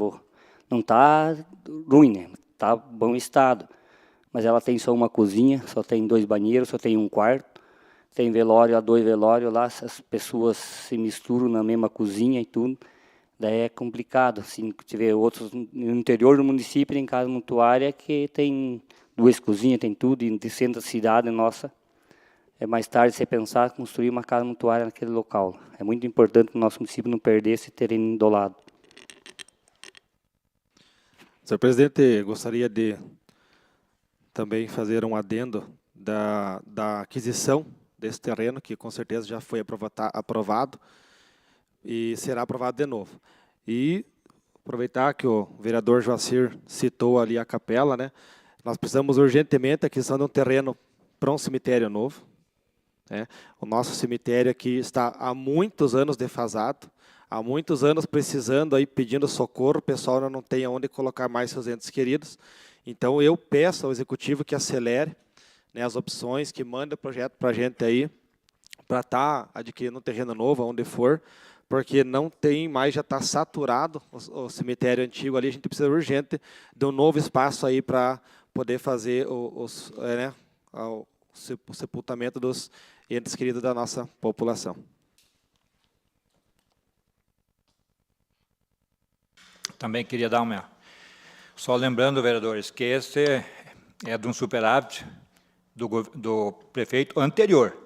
não está ruim, né, está em bom estado. Mas ela tem só uma cozinha, só tem 2 banheiros, só tem um quarto. Tem velório, 2 velórios lá, as pessoas se misturam na mesma cozinha e tudo. Daí é complicado. Se tiver outros no interior do município, tem casa mutuária que tem 2 cozinhas, tem tudo, e de centro da cidade nossa, é mais tarde você pensar em construir uma casa mutuária naquele local. É muito importante o nosso município não perder esse terreno do lado. Senhor presidente, gostaria de também fazer um adendo da aquisição desse terreno, que com certeza já foi aprovado e será aprovado de novo. E aproveitar que o vereador Joacir citou ali a capela, né? Nós precisamos urgentemente da aquisição de um terreno para um cemitério novo. Né? O nosso cemitério aqui está há muitos anos defasado, há muitos anos precisando, aí, pedindo socorro, o pessoal ainda não tem onde colocar mais seus entes queridos. Então, eu peço ao Executivo que acelere, né, as opções, que mande o projeto para a gente aí, para estar adquirindo um terreno novo, onde for, porque não tem mais, já está saturado o cemitério antigo ali, a gente precisa urgente de um novo espaço aí para poder fazer o sepultamento dos entes queridos da nossa população. Também queria dar uma... Só lembrando, vereadores, que esse é de um superávit do prefeito anterior,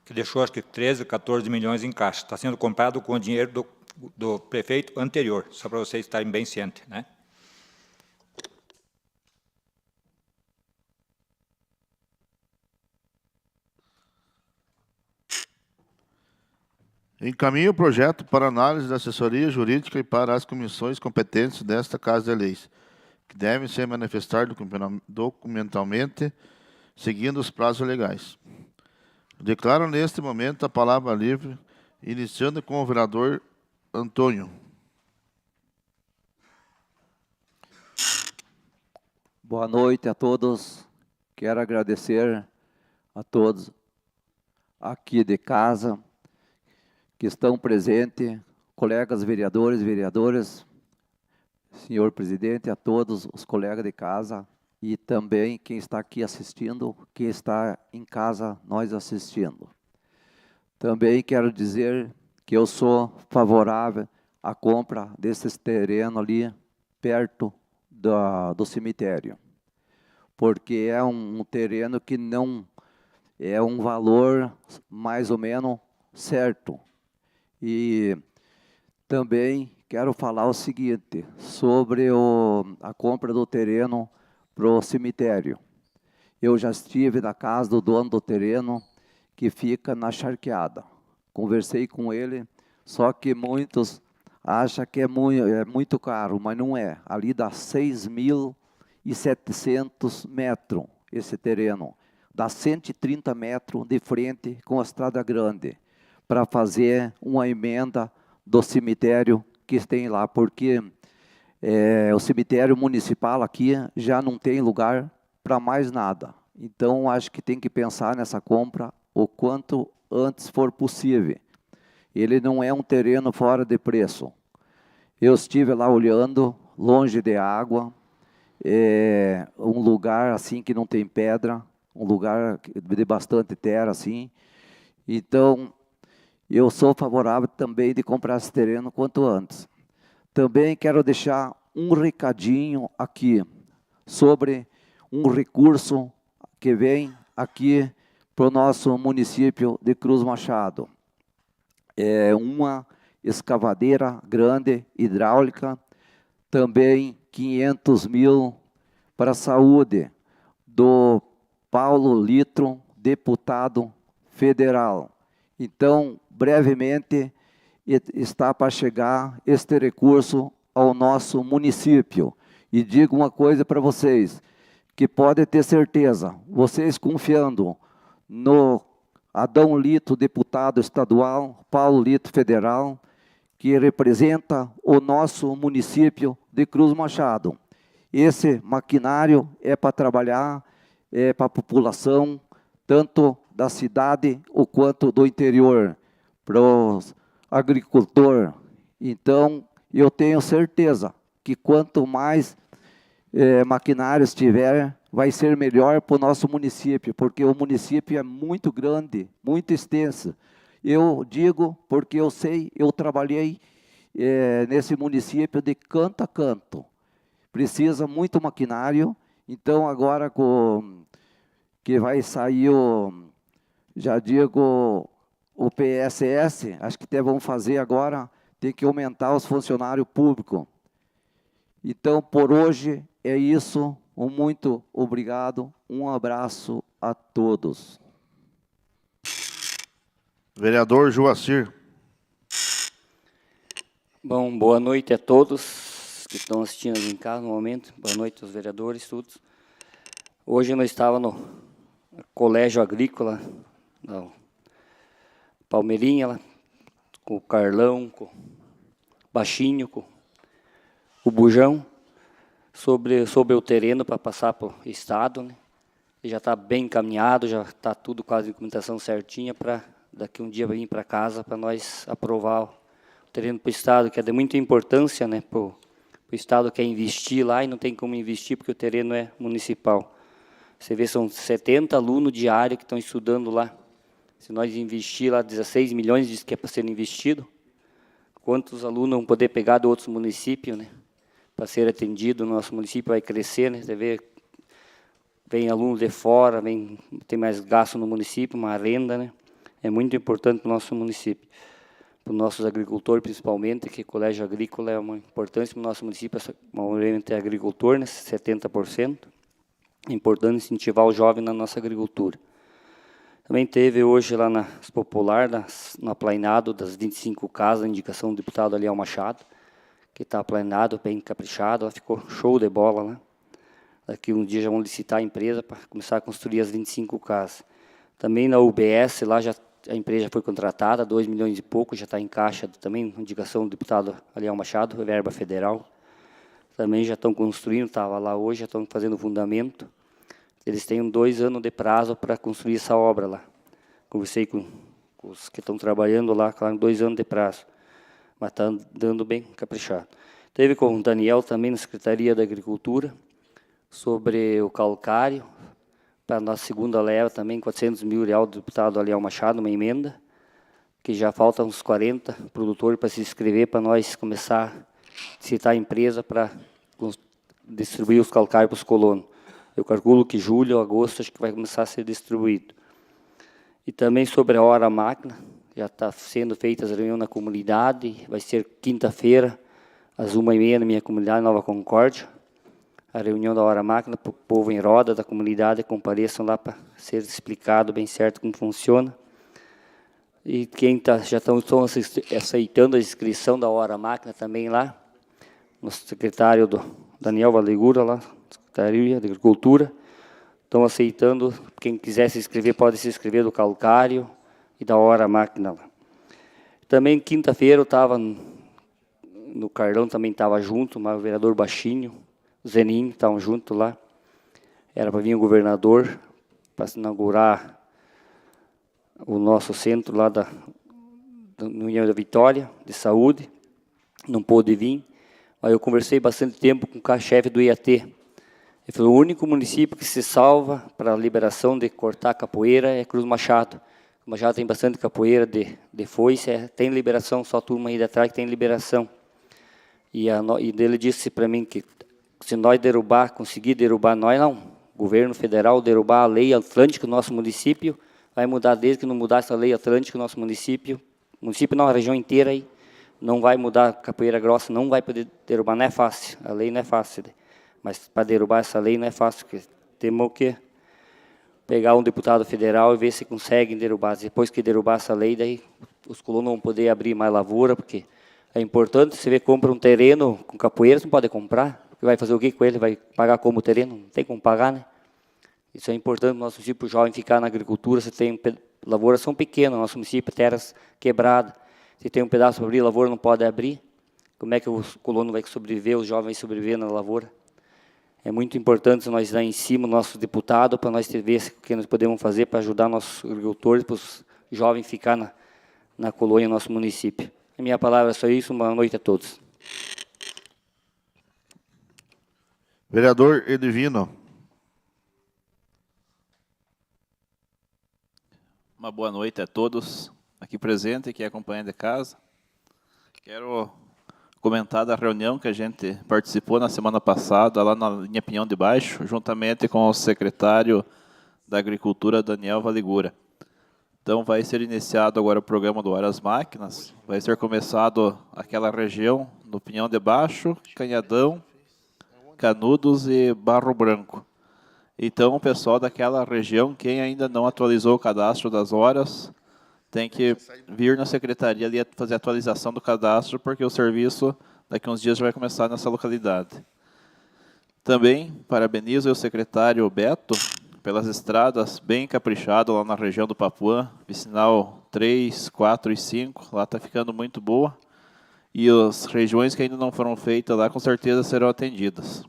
que deixou acho que 13, 14 milhões em caixa. Está sendo comprado com o dinheiro do prefeito anterior, só para vocês estarem bem cientes, né? Encaminhe o projeto para análise da assessoria jurídica e para as comissões competentes desta Casa de Leis, que devem se manifestar documentalmente, seguindo os prazos legais. Declaro neste momento a palavra livre, iniciando com o vereador Antônio. Boa noite a todos. Quero agradecer a todos aqui de casa que estão presentes, colegas vereadores e vereadoras, senhor presidente, a todos os colegas de casa e também quem está aqui assistindo, quem está em casa nós assistindo. Também quero dizer que eu sou favorável à compra desses terrenos ali perto do cemitério, porque é um terreno que não é um valor mais ou menos certo. E também quero falar o seguinte, sobre a compra do terreno para o cemitério. Eu já estive na casa do dono do terreno, que fica na Charqueada. Conversei com ele, só que muitos acham que é muito caro, mas não é. Ali dá 6.700 metros esse terreno. Dá 130 metros de frente com a estrada grande, para fazer uma emenda do cemitério que tem lá, porque o cemitério municipal aqui já não tem lugar para mais nada. Então, acho que tem que pensar nessa compra o quanto antes for possível. Ele não é um terreno fora de preço. Eu estive lá olhando, longe de água, um lugar assim que não tem pedra, um lugar de bastante terra assim. Então, eu sou favorável também de comprar esse terreno quanto antes. Também quero deixar um recadinho aqui sobre um recurso que vem aqui para o nosso município de Cruz Machado. É uma escavadeira grande, hidráulica, também 500 mil para a saúde, do Paulo Litro, deputado federal. Então, brevemente, está para chegar este recurso ao nosso município. E digo uma coisa para vocês, que pode ter certeza, vocês confiando no Adão Lito, deputado estadual, Paulo Lito, federal, que representa o nosso município de Cruz Machado. Esse maquinário é para trabalhar, é para a população, tanto da cidade o quanto do interior, para os agricultores. Então, eu tenho certeza que quanto mais maquinários tiver, vai ser melhor para o nosso município, porque o município é muito grande, muito extenso. Eu digo porque eu sei, eu trabalhei nesse município de canto a canto. Precisa muito maquinário, então agora que vai sair já digo, o PSS, acho que até vão fazer agora, tem que aumentar os funcionários públicos. Então, por hoje, é isso. Um muito obrigado. Um abraço a todos. Vereador Joacir. Bom, boa noite a todos que estão assistindo em casa no momento. Boa noite aos vereadores, todos. Hoje nós estávamos no Colégio Agrícola, da Palmeirinha, lá, com o Carlão, com o Baixinho, com o Bujão, sobre o terreno para passar para o Estado, né? Já está bem encaminhado, já está tudo quase a documentação certinha para daqui um dia vai vir para casa para nós aprovar o terreno para o Estado, que é de muita importância, né, para o Estado quer investir lá e não tem como investir porque o terreno é municipal. Você vê, são 70 alunos diários que estão estudando lá. Se nós investir lá 16 milhões, diz que é para ser investido, quantos alunos vão poder pegar de outros municípios, né, para ser atendido? O nosso município vai crescer, né? Você vê, vem aluno de fora, tem mais gasto no município, uma renda, né? É muito importante para o nosso município, para os nossos agricultores principalmente, que o colégio agrícola é uma importância para o nosso município, maioria é agricultor, né? 70%. É importante incentivar o jovem na nossa agricultura. Também teve hoje lá na Popular, no aplainado das 25 casas, a indicação do deputado Aliel Machado, que está aplainado, bem caprichado, ela ficou show de bola lá. Daqui um dia já vão licitar a empresa para começar a construir as 25 casas. Também na UBS, lá a empresa já foi contratada, 2 milhões e pouco, já está em caixa também, indicação do deputado Aliel Machado, verba federal. Também já estão construindo, estava lá hoje, já estão fazendo o fundamento. Eles têm 2 anos de prazo para construir essa obra lá. Conversei com os que estão trabalhando lá, claro, 2 anos de prazo. Mas está dando bem caprichado. Teve com o Daniel também na Secretaria da Agricultura, sobre o calcário, para a nossa segunda leva também, 400 mil reais do deputado Aliel Machado, uma emenda, que já faltam uns 40 produtores para se inscrever, para nós começar a citar a empresa para distribuir os calcários para os colonos. Eu calculo que julho, agosto, acho que vai começar a ser distribuído. E também sobre a hora máquina, já está sendo feita as reuniões na comunidade, vai ser quinta-feira, às 1h30 na minha comunidade, Nova Concórdia, a reunião da hora máquina, para o povo em roda da comunidade, compareçam lá para ser explicado bem certo como funciona. E quem já estão aceitando a inscrição da hora máquina também lá, nosso secretário Daniel Valegura, lá, Secretaria de Agricultura, estão aceitando, quem quiser se inscrever, pode se inscrever do calcário e da hora máquina lá. Também quinta-feira eu estava no Carlão, também estava junto, o vereador Baixinho, o Zeninho, estavam juntos lá. Era para vir o governador para inaugurar o nosso centro lá da União da Vitória, de saúde. Não pôde vir, mas eu conversei bastante tempo com o chefe do IAT. Ele falou, o único município que se salva para a liberação de cortar capoeira é Cruz Machado. Cruz Machado tem bastante capoeira de foice, tem liberação, só a turma aí de trás que tem liberação. E ele disse para mim que se nós conseguir derrubar nós, não, o governo federal derrubar a lei atlântica do nosso município, vai mudar desde que não mudar essa lei atlântica do nosso município não, a região inteira aí, não vai mudar a capoeira grossa, não vai poder derrubar, não é fácil, a lei não é fácil, mas para derrubar essa lei não é fácil, porque temos que pegar um deputado federal e ver se conseguem derrubar. Depois que derrubar essa lei, daí os colonos vão poder abrir mais lavoura, porque é importante, você vê, compra um terreno com capoeira, você não pode comprar, porque vai fazer o que com ele? Vai pagar como terreno? Não tem como pagar, né? Isso é importante, no nosso município, o jovem ficar na agricultura, você tem lavouras são pequenas, no nosso município, terras quebradas, se tem um pedaço para abrir, a lavoura não pode abrir, como é que o colono vai sobreviver, os jovens sobreviver na lavoura? É muito importante nós dar em cima o nosso deputado, para nós ver o que nós podemos fazer para ajudar nossos agricultores, para os jovens ficar na colônia, no nosso município. A minha palavra é só isso, boa noite a todos. Vereador Edivino. Uma boa noite a todos aqui presentes e que acompanham de casa. Quero comentar da reunião que a gente participou na semana passada, lá na linha Pinhão de Baixo, juntamente com o secretário da Agricultura, Daniel Valigura. Então, vai ser iniciado agora o programa do Horas Máquinas, vai ser começado aquela região no Pinhão de Baixo, Canhadão, Canudos e Barro Branco. Então, o pessoal daquela região, quem ainda não atualizou o cadastro das horas, tem que vir na secretaria ali fazer a atualização do cadastro, porque o serviço daqui a uns dias já vai começar nessa localidade. Também parabenizo o secretário Beto pelas estradas bem caprichadas lá na região do Papuã, vicinal 3, 4 e 5, lá está ficando muito boa. E as regiões que ainda não foram feitas lá, com certeza serão atendidas.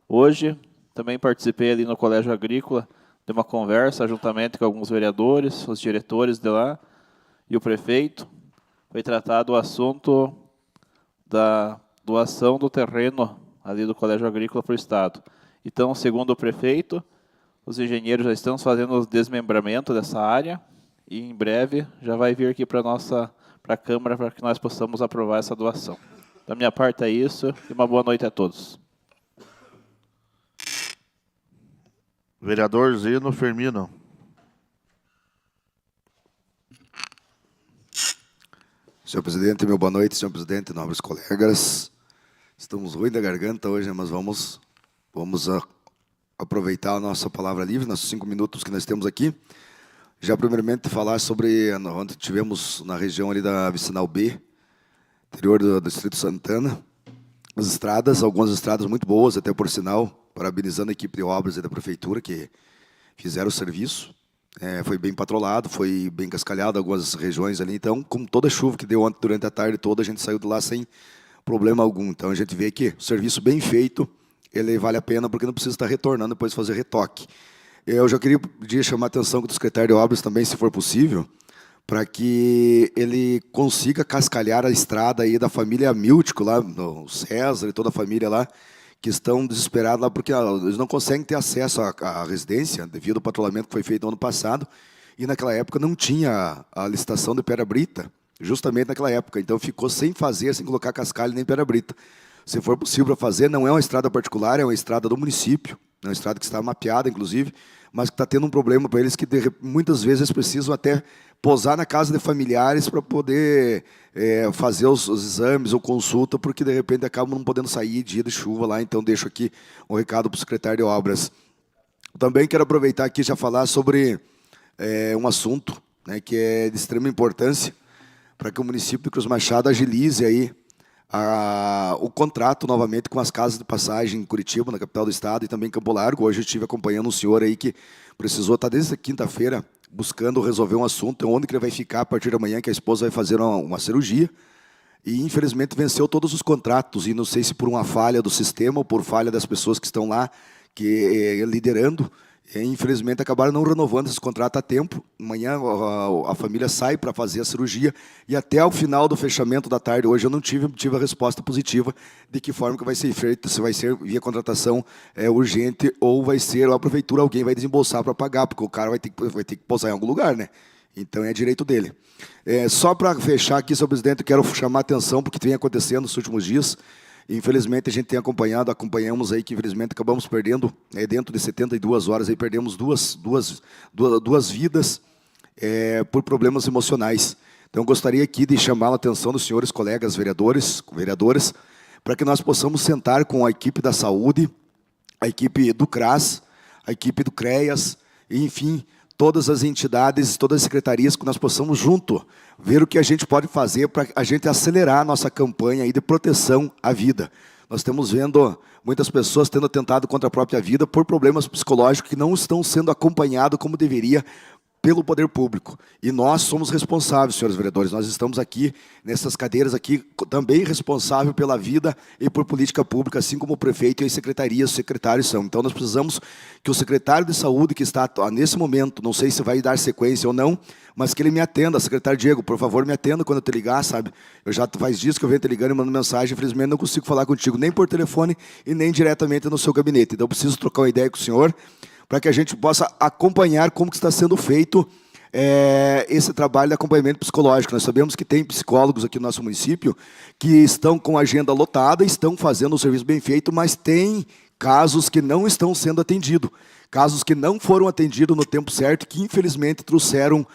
Hoje, também participei ali no Colégio Agrícola de uma conversa juntamente com alguns vereadores, os diretores de lá e o prefeito. Foi tratado o assunto da doação do terreno ali do Colégio Agrícola para o Estado. Então, segundo o prefeito, os engenheiros já estão fazendo o desmembramento dessa área e em breve já vai vir aqui para a Câmara para que nós possamos aprovar essa doação. Da minha parte é isso e uma boa noite a todos. Vereador Zeno Firmino. Senhor presidente, meu boa noite, senhor presidente, nobres colegas. Estamos ruim da garganta hoje, mas vamos aproveitar a nossa palavra livre, nossos 5 minutos que nós temos aqui. Já primeiramente falar sobre onde tivemos na região ali da Vicinal B, interior do Distrito Santana, as estradas, algumas estradas muito boas, até por sinal, parabenizando a equipe de obras da prefeitura que fizeram o serviço. Foi bem patrolado, foi bem cascalhado algumas regiões ali, então, com toda a chuva que deu ontem durante a tarde toda, a gente saiu de lá sem problema algum. Então, a gente vê que o serviço bem feito, ele vale a pena, porque não precisa estar retornando depois de fazer retoque. Eu já queria chamar a atenção do secretário de obras também, se for possível, para que ele consiga cascalhar a estrada aí da família Míltico, lá, o César e toda a família lá, que estão desesperados lá, porque eles não conseguem ter acesso à residência, devido ao patrulhamento que foi feito no ano passado, e naquela época não tinha a licitação de Pedra Brita, justamente naquela época, então ficou sem fazer, sem colocar cascalho nem Pedra Brita. Se for possível para fazer, não é uma estrada particular, é uma estrada do município, é uma estrada que está mapeada, inclusive, mas que está tendo um problema para eles que muitas vezes eles precisam até posar na casa de familiares para poder fazer os exames ou consulta, porque de repente acabam não podendo sair dia de chuva lá, então deixo aqui um recado para o secretário de obras. Também quero aproveitar aqui e já falar sobre um assunto, né, que é de extrema importância para que o município de Cruz Machado agilize aí o contrato novamente com as casas de passagem em Curitiba, na capital do estado, e também em Campo Largo. Hoje eu estive acompanhando um senhor aí que precisou estar desde quinta-feira buscando resolver um assunto, onde que ele vai ficar a partir da manhã, que a esposa vai fazer uma cirurgia, e infelizmente venceu todos os contratos, e não sei se por uma falha do sistema ou por falha das pessoas que estão lá liderando, infelizmente acabaram não renovando esse contrato a tempo. Amanhã a família sai para fazer a cirurgia e até o final do fechamento da tarde hoje eu não tive a resposta positiva de que forma que vai ser feita, se vai ser via contratação urgente ou vai ser a prefeitura, alguém vai desembolsar para pagar, porque o cara vai ter que pousar em algum lugar, né? Então é direito dele. Só para fechar aqui, senhor presidente, eu quero chamar a atenção porque vem acontecendo nos últimos dias. Infelizmente, a gente tem acompanhamos aí que, infelizmente, acabamos perdendo, dentro de 72 horas, aí perdemos duas vidas por problemas emocionais. Então, eu gostaria aqui de chamar a atenção dos senhores colegas vereadoras, para que nós possamos sentar com a equipe da saúde, a equipe do CRAS, a equipe do CREAS, e, enfim, todas as entidades, todas as secretarias, que nós possamos junto ver o que a gente pode fazer para a gente acelerar a nossa campanha aí de proteção à vida. Nós estamos vendo muitas pessoas tendo atentado contra a própria vida por problemas psicológicos que não estão sendo acompanhados como deveria pelo poder público. E nós somos responsáveis, senhores vereadores, nós estamos aqui, nessas cadeiras aqui, também responsáveis pela vida e por política pública, assim como o prefeito e as secretarias, os secretários são. Então, nós precisamos que o secretário de saúde, que está nesse momento, não sei se vai dar sequência ou não, mas que ele me atenda, secretário Diego, por favor, me atenda quando eu te ligar, sabe? Eu já faz dias que eu venho te ligando e mando mensagem, infelizmente não consigo falar contigo, nem por telefone e nem diretamente no seu gabinete. Então, eu preciso trocar uma ideia com o senhor, para que a gente possa acompanhar como que está sendo feito esse trabalho de acompanhamento psicológico. Nós sabemos que tem psicólogos aqui no nosso município que estão com a agenda lotada, estão fazendo o serviço bem feito, mas tem casos que não estão sendo atendidos, casos que não foram atendidos no tempo certo, que infelizmente trouxeram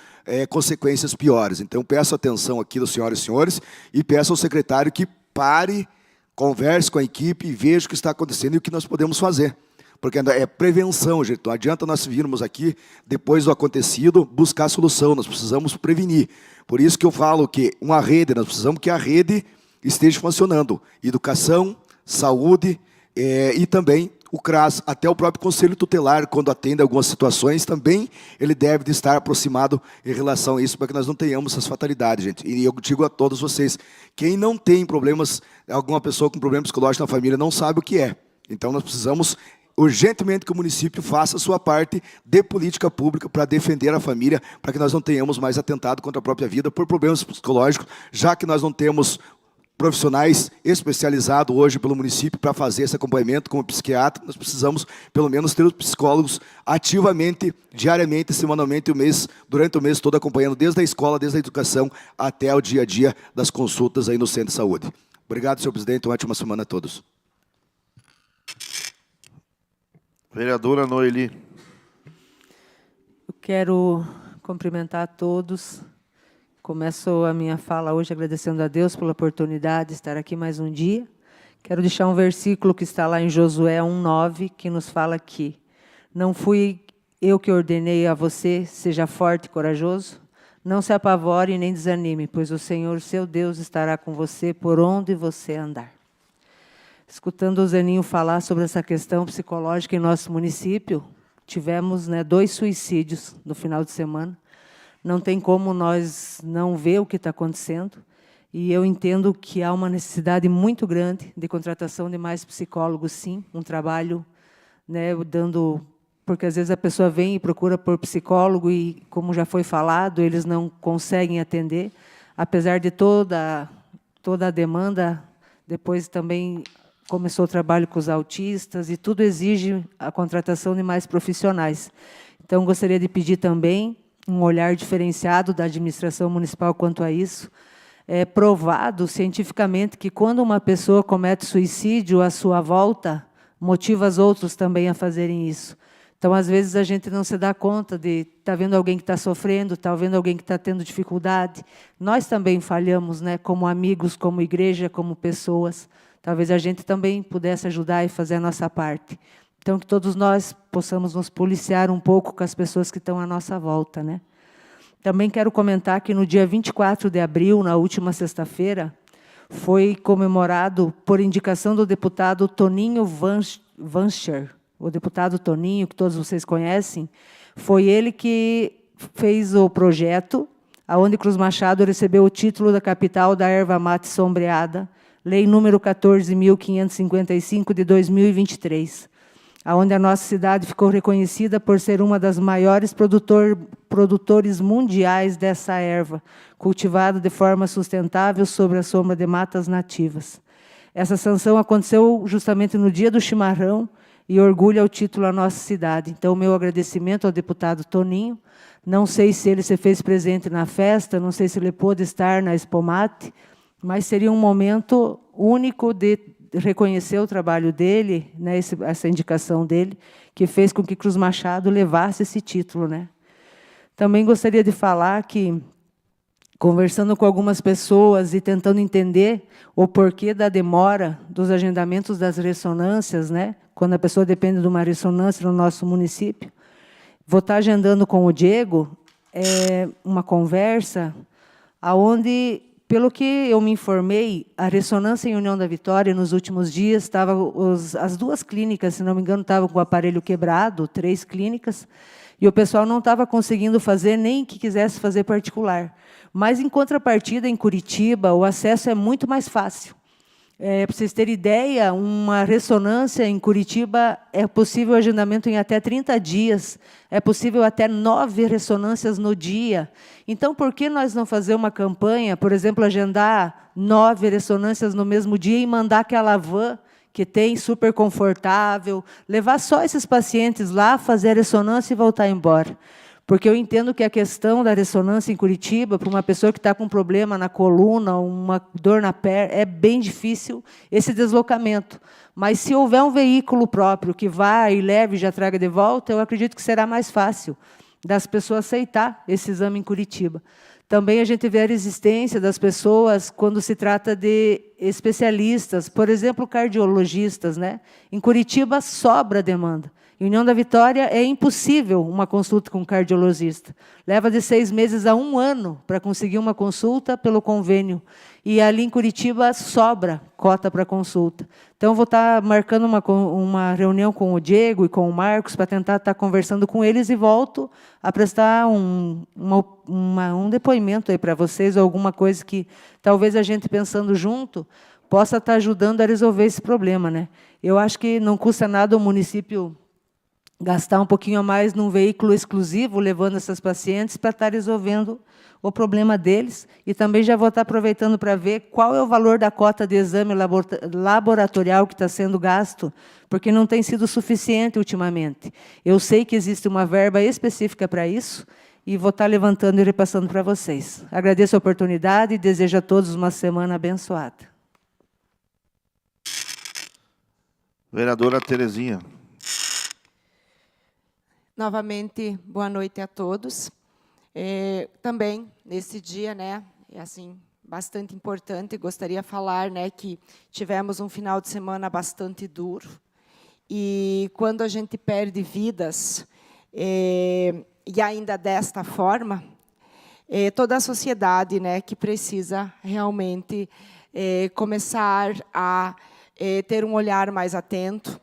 consequências piores. Então, peço atenção aqui das senhoras e senhores e peço ao secretário que pare, converse com a equipe e veja o que está acontecendo e o que nós podemos fazer. Porque é prevenção, gente. Não adianta nós virmos aqui, depois do acontecido, buscar solução. Nós precisamos prevenir. Por isso que eu falo que uma rede, nós precisamos que a rede esteja funcionando. Educação, saúde e também o CRAS, até o próprio Conselho Tutelar, quando atende algumas situações, também ele deve de estar aproximado em relação a isso, para que nós não tenhamos essas fatalidades, gente. E eu digo a todos vocês, quem não tem problemas, alguma pessoa com problema psicológico na família, não sabe o que é. Então, nós precisamos urgentemente que o município faça a sua parte de política pública para defender a família, para que nós não tenhamos mais atentado contra a própria vida por problemas psicológicos, já que nós não temos profissionais especializados hoje pelo município para fazer esse acompanhamento como psiquiatra. Nós precisamos, pelo menos, ter os psicólogos ativamente, diariamente, semanalmente, durante o mês todo, acompanhando desde a escola, desde a educação, até o dia a dia das consultas aí no Centro de Saúde. Obrigado, senhor presidente. Uma ótima semana a todos. Vereadora Noeli. Eu quero cumprimentar a todos. Começo a minha fala hoje agradecendo a Deus pela oportunidade de estar aqui mais um dia. Quero deixar um versículo que está lá em Josué 1:9, que nos fala que não fui eu que ordenei a você, seja forte e corajoso, não se apavore nem desanime, pois o Senhor, seu Deus, estará com você por onde você andar. Escutando o Zeninho falar sobre essa questão psicológica em nosso município, tivemos 2 suicídios no final de semana. Não tem como nós não ver o que está acontecendo. E eu entendo que há uma necessidade muito grande de contratação de mais psicólogos, sim. Um trabalho, porque às vezes a pessoa vem e procura por psicólogo e, como já foi falado, eles não conseguem atender. Apesar de toda a demanda, depois também começou o trabalho com os autistas e tudo exige a contratação de mais profissionais. Então, gostaria de pedir também um olhar diferenciado da administração municipal quanto a isso. É provado cientificamente que quando uma pessoa comete suicídio, à sua volta, motiva os outros também a fazerem isso. Então, às vezes, a gente não se dá conta de estar vendo alguém que está sofrendo, estar vendo alguém que está tendo dificuldade. Nós também falhamos, como amigos, como igreja, como pessoas. Talvez a gente também pudesse ajudar e fazer a nossa parte. Então, que todos nós possamos nos policiar um pouco com as pessoas que estão à nossa volta. Também quero comentar que no dia 24 de abril, na última sexta-feira, foi comemorado, por indicação do deputado Toninho Vancher, o deputado Toninho, que todos vocês conhecem, foi ele que fez o projeto, onde Cruz Machado recebeu o título da capital da erva mate sombreada, lei número 14.555 de 2023. Onde a nossa cidade ficou reconhecida por ser uma das maiores produtores mundiais dessa erva, cultivada de forma sustentável sob a sombra de matas nativas. Essa sanção aconteceu justamente no dia do chimarrão e orgulha o título à nossa cidade. Então, meu agradecimento ao deputado Toninho. Não sei se ele se fez presente na festa, não sei se ele pôde estar na Expomate, mas seria um momento único de reconhecer o trabalho dele, essa indicação dele, que fez com que Cruz Machado levasse esse título. Também gostaria de falar que, conversando com algumas pessoas e tentando entender o porquê da demora dos agendamentos das ressonâncias, quando a pessoa depende de uma ressonância no nosso município, vou estar agendando com o Diego uma conversa onde, pelo que eu me informei, a ressonância em União da Vitória, nos últimos dias, as 2 clínicas, se não me engano, estavam com o aparelho quebrado, 3 clínicas, e o pessoal não estava conseguindo fazer, nem que quisesse fazer particular. Mas, em contrapartida, em Curitiba, o acesso é muito mais fácil. Para vocês terem ideia, uma ressonância em Curitiba é possível agendamento em até 30 dias, é possível até 9 ressonâncias no dia. Então, por que nós não fazer uma campanha, por exemplo, agendar 9 ressonâncias no mesmo dia e mandar aquela van que tem, super confortável, levar só esses pacientes lá, fazer a ressonância e voltar embora? Porque eu entendo que a questão da ressonância em Curitiba, para uma pessoa que está com um problema na coluna, uma dor na perna, é bem difícil esse deslocamento. Mas, se houver um veículo próprio que vá e leve e já traga de volta, eu acredito que será mais fácil das pessoas aceitar esse exame em Curitiba. Também a gente vê a resistência das pessoas quando se trata de especialistas, por exemplo, cardiologistas. Em Curitiba, sobra demanda. Em União da Vitória, é impossível uma consulta com um cardiologista. Leva de 6 meses a 1 ano para conseguir uma consulta pelo convênio. E ali em Curitiba, sobra cota para consulta. Então, vou estar marcando uma reunião com o Diego e com o Marcos para tentar estar conversando com eles e volto a prestar um depoimento aí para vocês, alguma coisa que talvez a gente pensando junto possa estar ajudando a resolver esse problema, né? Eu acho que não custa nada o município gastar um pouquinho a mais num veículo exclusivo, levando essas pacientes para estar resolvendo o problema deles. E também já vou estar aproveitando para ver qual é o valor da cota de exame laboratorial que está sendo gasto, porque não tem sido suficiente ultimamente. Eu sei que existe uma verba específica para isso, e vou estar levantando e repassando para vocês. Agradeço a oportunidade e desejo a todos uma semana abençoada. Vereadora Terezinha. Novamente, boa noite a todos. Também, nesse dia, né, é assim, bastante importante, gostaria de falar, né, que tivemos um final de semana bastante duro, e quando a gente perde vidas, e ainda desta forma, toda a sociedade, né, que precisa realmente começar a ter um olhar mais atento,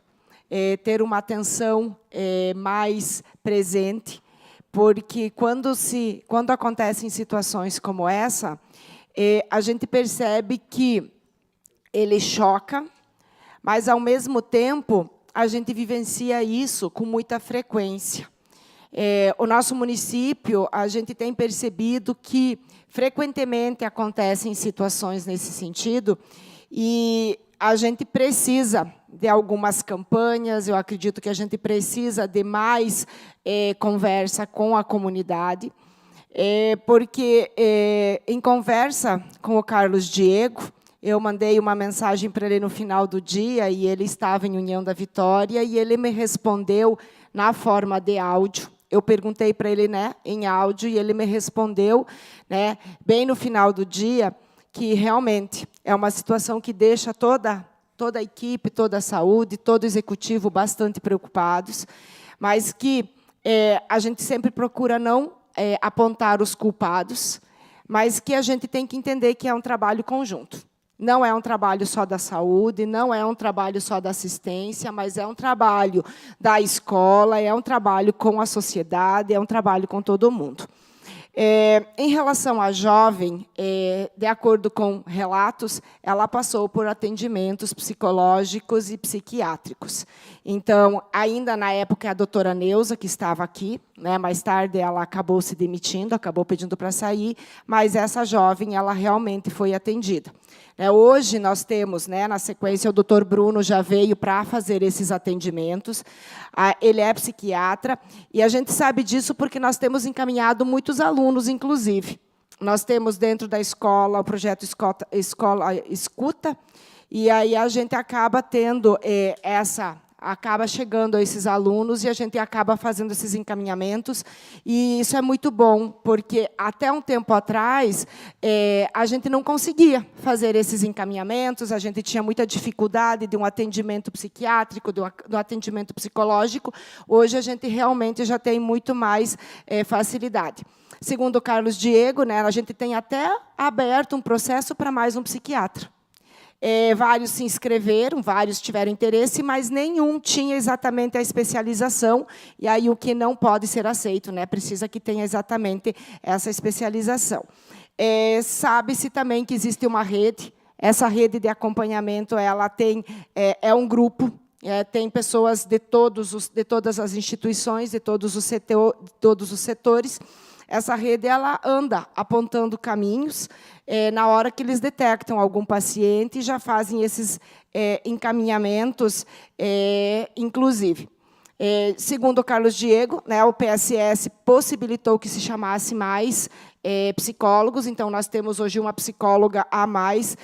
ter uma atenção mais presente, porque quando acontecem situações como essa, a gente percebe que ele choca, mas, ao mesmo tempo, a gente vivencia isso com muita frequência. O nosso município, a gente tem percebido que frequentemente acontecem situações nesse sentido, e a gente precisa de algumas campanhas, eu acredito que a gente precisa de mais conversa com a comunidade, porque, em conversa com o Carlos Diego, eu mandei uma mensagem para ele no final do dia, e ele estava em União da Vitória, e ele me respondeu na forma de áudio. Eu perguntei para ele, né, em áudio, e ele me respondeu, né, bem no final do dia, que realmente é uma situação que deixa toda a equipe, toda a saúde, todo o executivo bastante preocupados, mas que a gente sempre procura não apontar os culpados, mas que a gente tem que entender que é um trabalho conjunto. Não é um trabalho só da saúde, não é um trabalho só da assistência, mas é um trabalho da escola, é um trabalho com a sociedade, é um trabalho com todo mundo. Em relação à jovem, de acordo com relatos, ela passou por atendimentos psicológicos e psiquiátricos. Então, ainda na época, a doutora Neuza, que estava aqui, né, mais tarde ela acabou se demitindo, acabou pedindo para sair, mas essa jovem, ela realmente foi atendida. Hoje nós temos, né, na sequência, o doutor Bruno já veio para fazer esses atendimentos. Ele é psiquiatra, e a gente sabe disso porque nós temos encaminhado muitos alunos, inclusive. Nós temos dentro da escola o projeto Escola Escuta, e aí a gente acaba tendo acaba chegando a esses alunos, e a gente acaba fazendo esses encaminhamentos, e isso é muito bom, porque até um tempo atrás a gente não conseguia fazer esses encaminhamentos, a gente tinha muita dificuldade de um atendimento psiquiátrico, do atendimento psicológico. Hoje a gente realmente já tem muito mais facilidade. Segundo o Carlos Diego, né, a gente tem até aberto um processo para mais um psiquiatra. Vários se inscreveram, vários tiveram interesse, mas nenhum tinha exatamente a especialização, e aí o que não pode ser aceito, né? Precisa que tenha exatamente essa especialização. Sabe-se também que existe uma rede, essa rede de acompanhamento, ela tem, um grupo, tem pessoas de todas as instituições, de todos os setores. Essa rede ela anda apontando caminhos, na hora que eles detectam algum paciente, já fazem esses encaminhamentos, inclusive. Segundo o Carlos Diego, né, o PSS possibilitou que se chamasse mais psicólogos, então nós temos hoje uma psicóloga a mais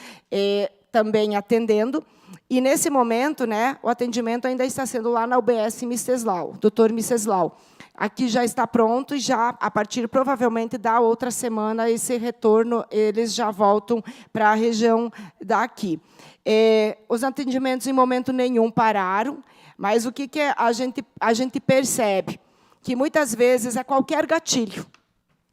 também atendendo. E, nesse momento, né, o atendimento ainda está sendo lá na UBS Miceslau, doutor Miceslau. Aqui já está pronto, e já, a partir, provavelmente, da outra semana, esse retorno, eles já voltam para a região daqui. Os atendimentos, em momento nenhum, pararam, mas o que a gente percebe? Que, muitas vezes, qualquer gatilho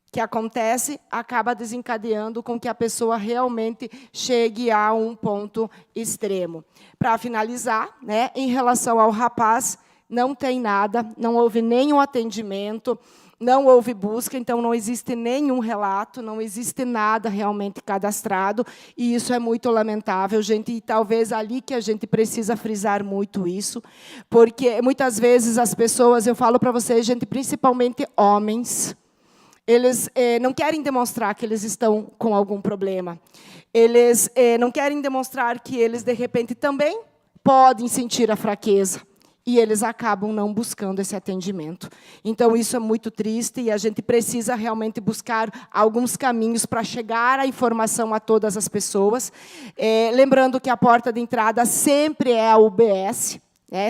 que acontece acaba desencadeando com que a pessoa realmente chegue a um ponto extremo. Para finalizar, né, em relação ao rapaz, não tem nada, não houve nenhum atendimento, Não houve busca, então não existe nenhum relato, não existe nada realmente cadastrado, e isso é muito lamentável, gente, e talvez ali que a gente precisa frisar muito isso, porque muitas vezes as pessoas, eu falo para vocês, gente, principalmente homens, eles não querem demonstrar que eles estão com algum problema. Eles não querem demonstrar que eles, de repente, também podem sentir a fraqueza. E eles acabam não buscando esse atendimento. Então, isso é muito triste e a gente precisa realmente buscar alguns caminhos para chegar a informação a todas as pessoas. Lembrando que a porta de entrada sempre é a UBS.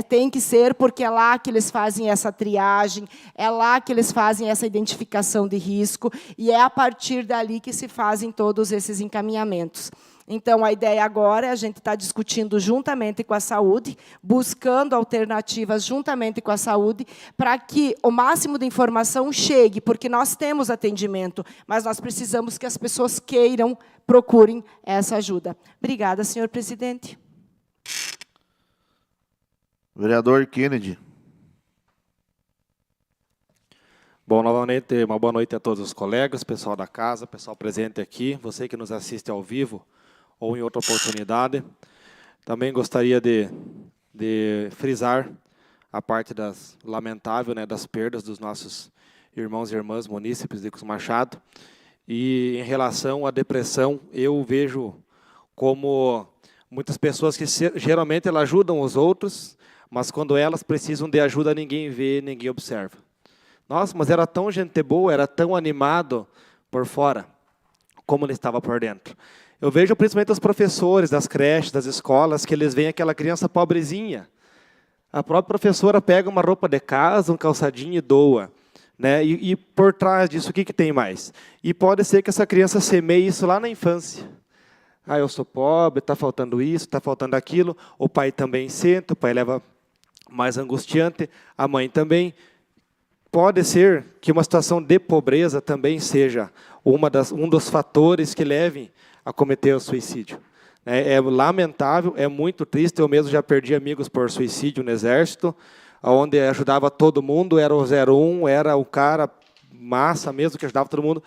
Tem que ser, porque é lá que eles fazem essa triagem, é lá que eles fazem essa identificação de risco, e é a partir dali que se fazem todos esses encaminhamentos. Então, a ideia agora é a gente estar discutindo juntamente com a saúde, buscando alternativas juntamente com a saúde, para que o máximo de informação chegue, porque nós temos atendimento, mas nós precisamos que as pessoas queiram, procurem essa ajuda. Obrigada, senhor presidente. Vereador Kennedy. Bom, novamente, uma boa noite a todos os colegas, pessoal da casa, pessoal presente aqui, você que nos assiste ao vivo ou em outra oportunidade. Também gostaria de frisar a parte lamentável, né, das perdas dos nossos irmãos e irmãs munícipes de Cruz Machado. E em relação à depressão, eu vejo como muitas pessoas que geralmente elas ajudam os outros, mas quando elas precisam de ajuda, ninguém vê, ninguém observa. Nossa, mas era tão gente boa, era tão animado por fora, como ele estava por dentro. Eu vejo principalmente os professores das creches, das escolas, que eles veem aquela criança pobrezinha. A própria professora pega uma roupa de casa, um calçadinho e doa. Né? E por trás disso, o que tem mais? E pode ser que essa criança semeie isso lá na infância. Ah, eu sou pobre, está faltando isso, está faltando aquilo. O pai também senta, o pai leva mais angustiante, a mãe também. Pode ser que uma situação de pobreza também seja um dos fatores que levem a cometer o suicídio. É lamentável, é muito triste. Eu mesmo já perdi amigos por suicídio no Exército, onde ajudava todo mundo, era o 01, era o cara massa mesmo que ajudava todo mundo,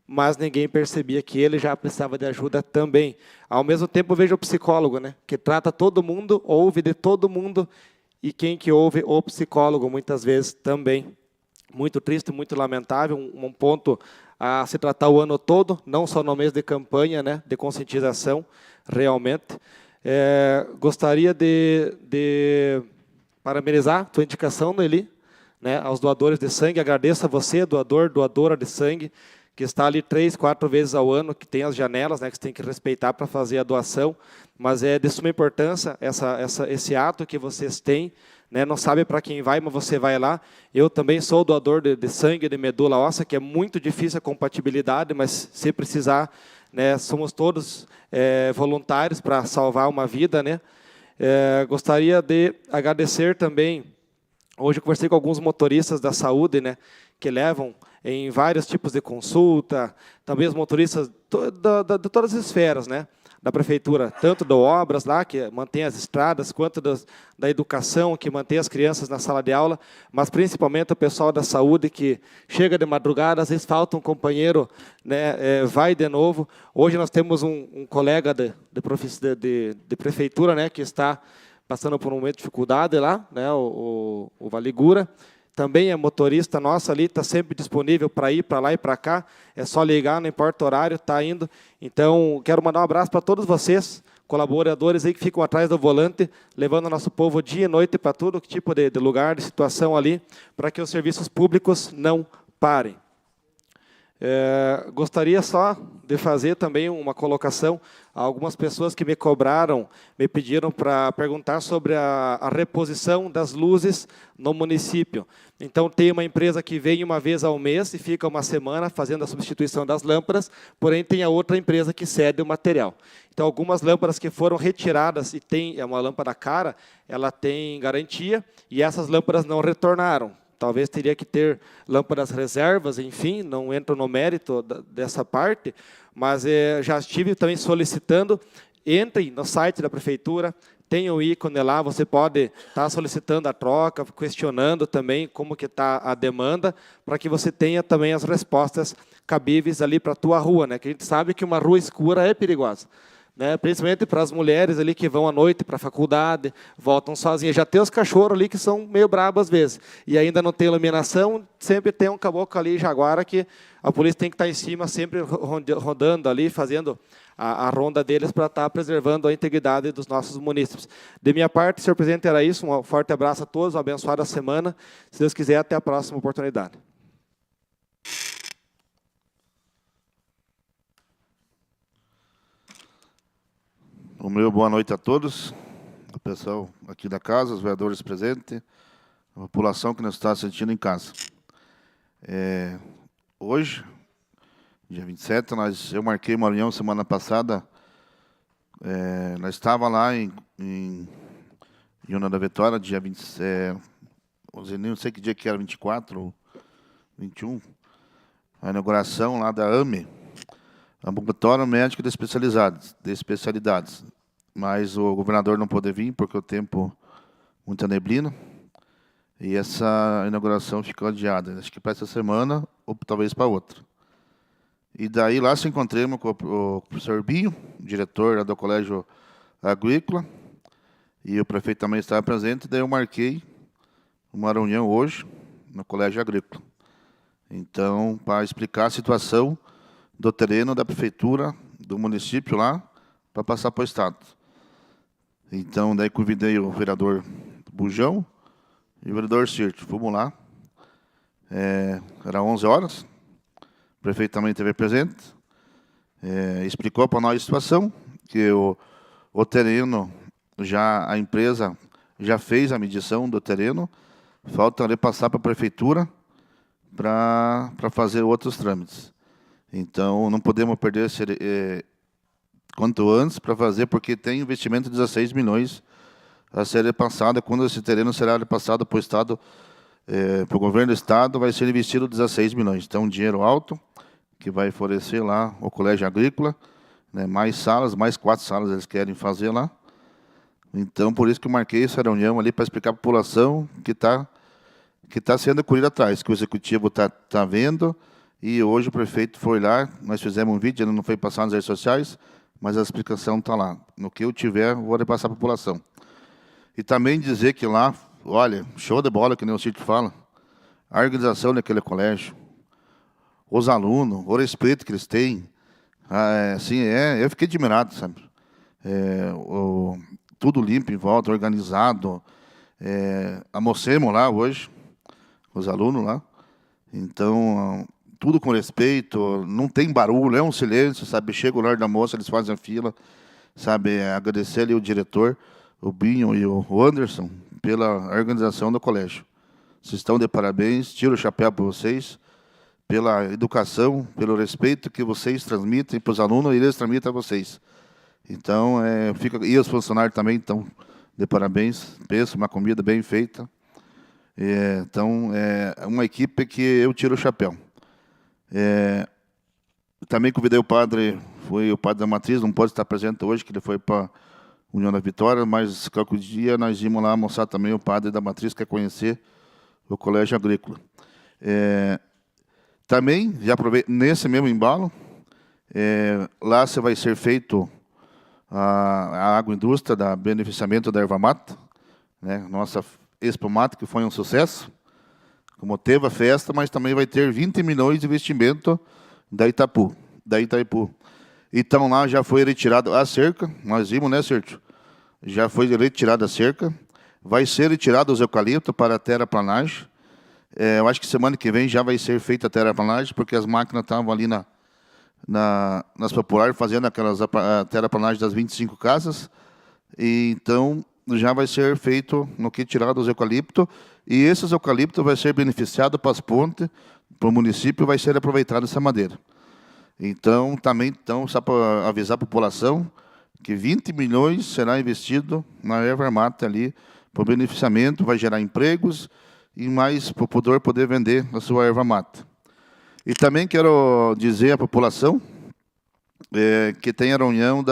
mas ninguém percebia que ele já precisava de ajuda também. Ao mesmo tempo, eu vejo o psicólogo, né, que trata todo mundo, ouve de todo mundo, e quem que ouve? O psicólogo, muitas vezes também. Muito triste, muito lamentável, um ponto a se tratar o ano todo, não só no mês de campanha, né, de conscientização, realmente. Gostaria de parabenizar a tua indicação, Noeli, né, aos doadores de sangue. Agradeço a você, doador, doadora de sangue, que está ali 3, 4 vezes ao ano, que tem as janelas, né, que você tem que respeitar para fazer a doação, mas é de suma importância esse ato que vocês têm, né, não sabe para quem vai, mas você vai lá. Eu também sou doador de sangue, de medula óssea, que é muito difícil a compatibilidade, mas se precisar, né, somos todos voluntários para salvar uma vida, né. Gostaria de agradecer também, hoje eu conversei com alguns motoristas da saúde, né, que levam em vários tipos de consulta, também os motoristas de todas as esferas, né, da prefeitura, tanto de obras lá, que mantém as estradas, quanto da educação, que mantém as crianças na sala de aula, mas principalmente o pessoal da saúde, que chega de madrugada, às vezes falta um companheiro, né, vai de novo. Hoje nós temos um colega de prefeitura, né, que está passando por um momento de dificuldade lá, né, o Valigura. Também é motorista nosso ali, está sempre disponível para ir para lá e para cá. É só ligar, não importa o horário, está indo. Então, quero mandar um abraço para todos vocês, colaboradores aí que ficam atrás do volante, levando o nosso povo dia e noite para todo tipo de lugar, de situação ali, para que os serviços públicos não parem. Gostaria só de fazer também uma colocação a algumas pessoas que me cobraram, me pediram para perguntar sobre a reposição das luzes no município. Então, tem uma empresa que vem uma vez ao mês e fica uma semana fazendo a substituição das lâmpadas, porém tem a outra empresa que cede o material. Então, algumas lâmpadas que foram retiradas, e tem uma lâmpada cara, ela tem garantia, e essas lâmpadas não retornaram. Talvez teria que ter lâmpadas reservas, enfim, não entro no mérito dessa parte, mas já estive também solicitando, entrem no site da prefeitura, tem um ícone lá, você pode estar solicitando a troca, questionando também como que está a demanda, para que você tenha também as respostas cabíveis ali para a tua rua, né? Que a gente sabe que uma rua escura é perigosa, né? Principalmente para as mulheres ali que vão à noite para a faculdade, voltam sozinhas. Já tem os cachorros ali que são meio brabos às vezes, e ainda não tem iluminação, sempre tem um caboclo ali, jaguara, que a polícia tem que estar em cima, sempre rodando ali, fazendo a ronda deles para estar preservando a integridade dos nossos munícipes. De minha parte, senhor presidente, era isso. Um forte abraço a todos, uma abençoada semana. Se Deus quiser, até a próxima oportunidade. O meu boa noite a todos, o pessoal aqui da casa, os vereadores presentes, a população que nos está assistindo em casa. Hoje, dia 27, eu marquei uma reunião semana passada, nós estávamos lá em União da Vitória, dia 27, não sei que dia que era, 24 ou 21, a inauguração lá da AME, Ambulatório Médico de Especialidades. Mas o governador não pôde vir, porque o tempo, muita neblina, e essa inauguração ficou adiada. Acho que para essa semana, ou talvez para outra. E daí lá se encontramos com o professor Binho, diretor do Colégio Agrícola, e o prefeito também estava presente, daí eu marquei uma reunião hoje no Colégio Agrícola. Então, para explicar a situação do terreno da prefeitura, do município lá, para passar para o Estado. Então, daí convidei o vereador Bujão e o vereador Cirto. Fomos lá, era 11 horas, o prefeito também esteve presente, explicou para nós a situação, que o terreno, a empresa já fez a medição do terreno, falta repassar para a prefeitura para fazer outros trâmites. Então, não podemos perder quanto antes para fazer, porque tem investimento de 16 milhões a ser repassado. Quando esse terreno será repassado para o Estado, para o governo do Estado, vai ser investido 16 milhões. Então, um dinheiro alto, que vai favorecer lá o Colégio Agrícola, né, mais salas, mais 4 salas eles querem fazer lá. Então, por isso que eu marquei essa reunião ali para explicar à população que está sendo corrida atrás, que o Executivo está vendo. E hoje o prefeito foi lá, nós fizemos um vídeo, ainda não foi passado nas redes sociais, mas a explicação está lá. No que eu tiver, vou repassar à população. E também dizer que lá, olha, show de bola, que nem o Cito fala, a organização daquele colégio, os alunos, o respeito que eles têm, assim, eu fiquei admirado, sabe? Tudo limpo em volta, organizado. Almocemos lá hoje, os alunos lá. Então, tudo com respeito, não tem barulho, é um silêncio, sabe? Chega o horário da moça, eles fazem a fila, sabe? Agradecer ali o diretor, o Binho e o Anderson, pela organização do colégio. Vocês estão de parabéns, tiro o chapéu para vocês, pela educação, pelo respeito que vocês transmitem para os alunos e eles transmitem a vocês. Então, e os funcionários também estão de parabéns, penso, uma comida bem feita. Então, é uma equipe que eu tiro o chapéu. Também convidei o padre, foi o padre da Matriz, não pode estar presente hoje, que ele foi para a União da Vitória, mas qualquer dia nós íamos lá almoçar também o padre da Matriz, que quer conhecer o Colégio Agrícola. Também, já aproveito, nesse mesmo embalo, lá vai ser feito a agroindústria da beneficiamento da erva mata, né? Nossa Expo Mata, que foi um sucesso, como teve a festa, mas também vai ter 20 milhões de investimento da Itaipu. Então, lá já foi retirada a cerca, nós vimos, né, Sérgio? Já foi retirada a cerca, vai ser retirado os eucaliptos para a terraplanagem. Eu acho que semana que vem já vai ser feita a terraplanagem, porque as máquinas estavam ali nas populares fazendo aquelas terraplanagem das 25 casas. E, então, já vai ser feito no que tirado os eucaliptos, e esses eucaliptos vai ser beneficiado para as pontes, para o município, vai ser aproveitada essa madeira. Então, também, só para avisar a população, que 20 milhões será investido na erva mata ali, para o beneficiamento, vai gerar empregos, e mais para o poder vender a sua erva mata. E também quero dizer à população que tem a reunião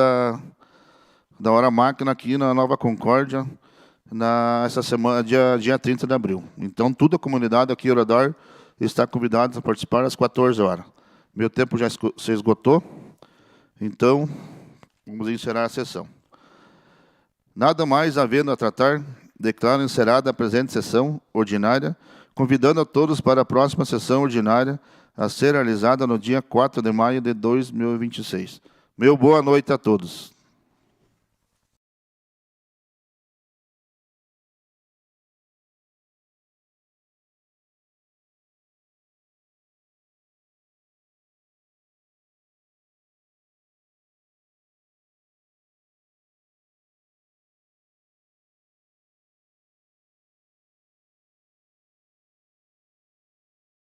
da Hora Máquina aqui na Nova Concórdia, essa semana, dia 30 de abril. Então, toda a comunidade aqui ao redor está convidada a participar às 14 horas. Meu tempo já se esgotou, então vamos encerrar a sessão. Nada mais havendo a tratar, declaro encerrada a presente sessão ordinária, convidando a todos para a próxima sessão ordinária a ser realizada no dia 4 de maio de 2026. Meu boa noite a todos.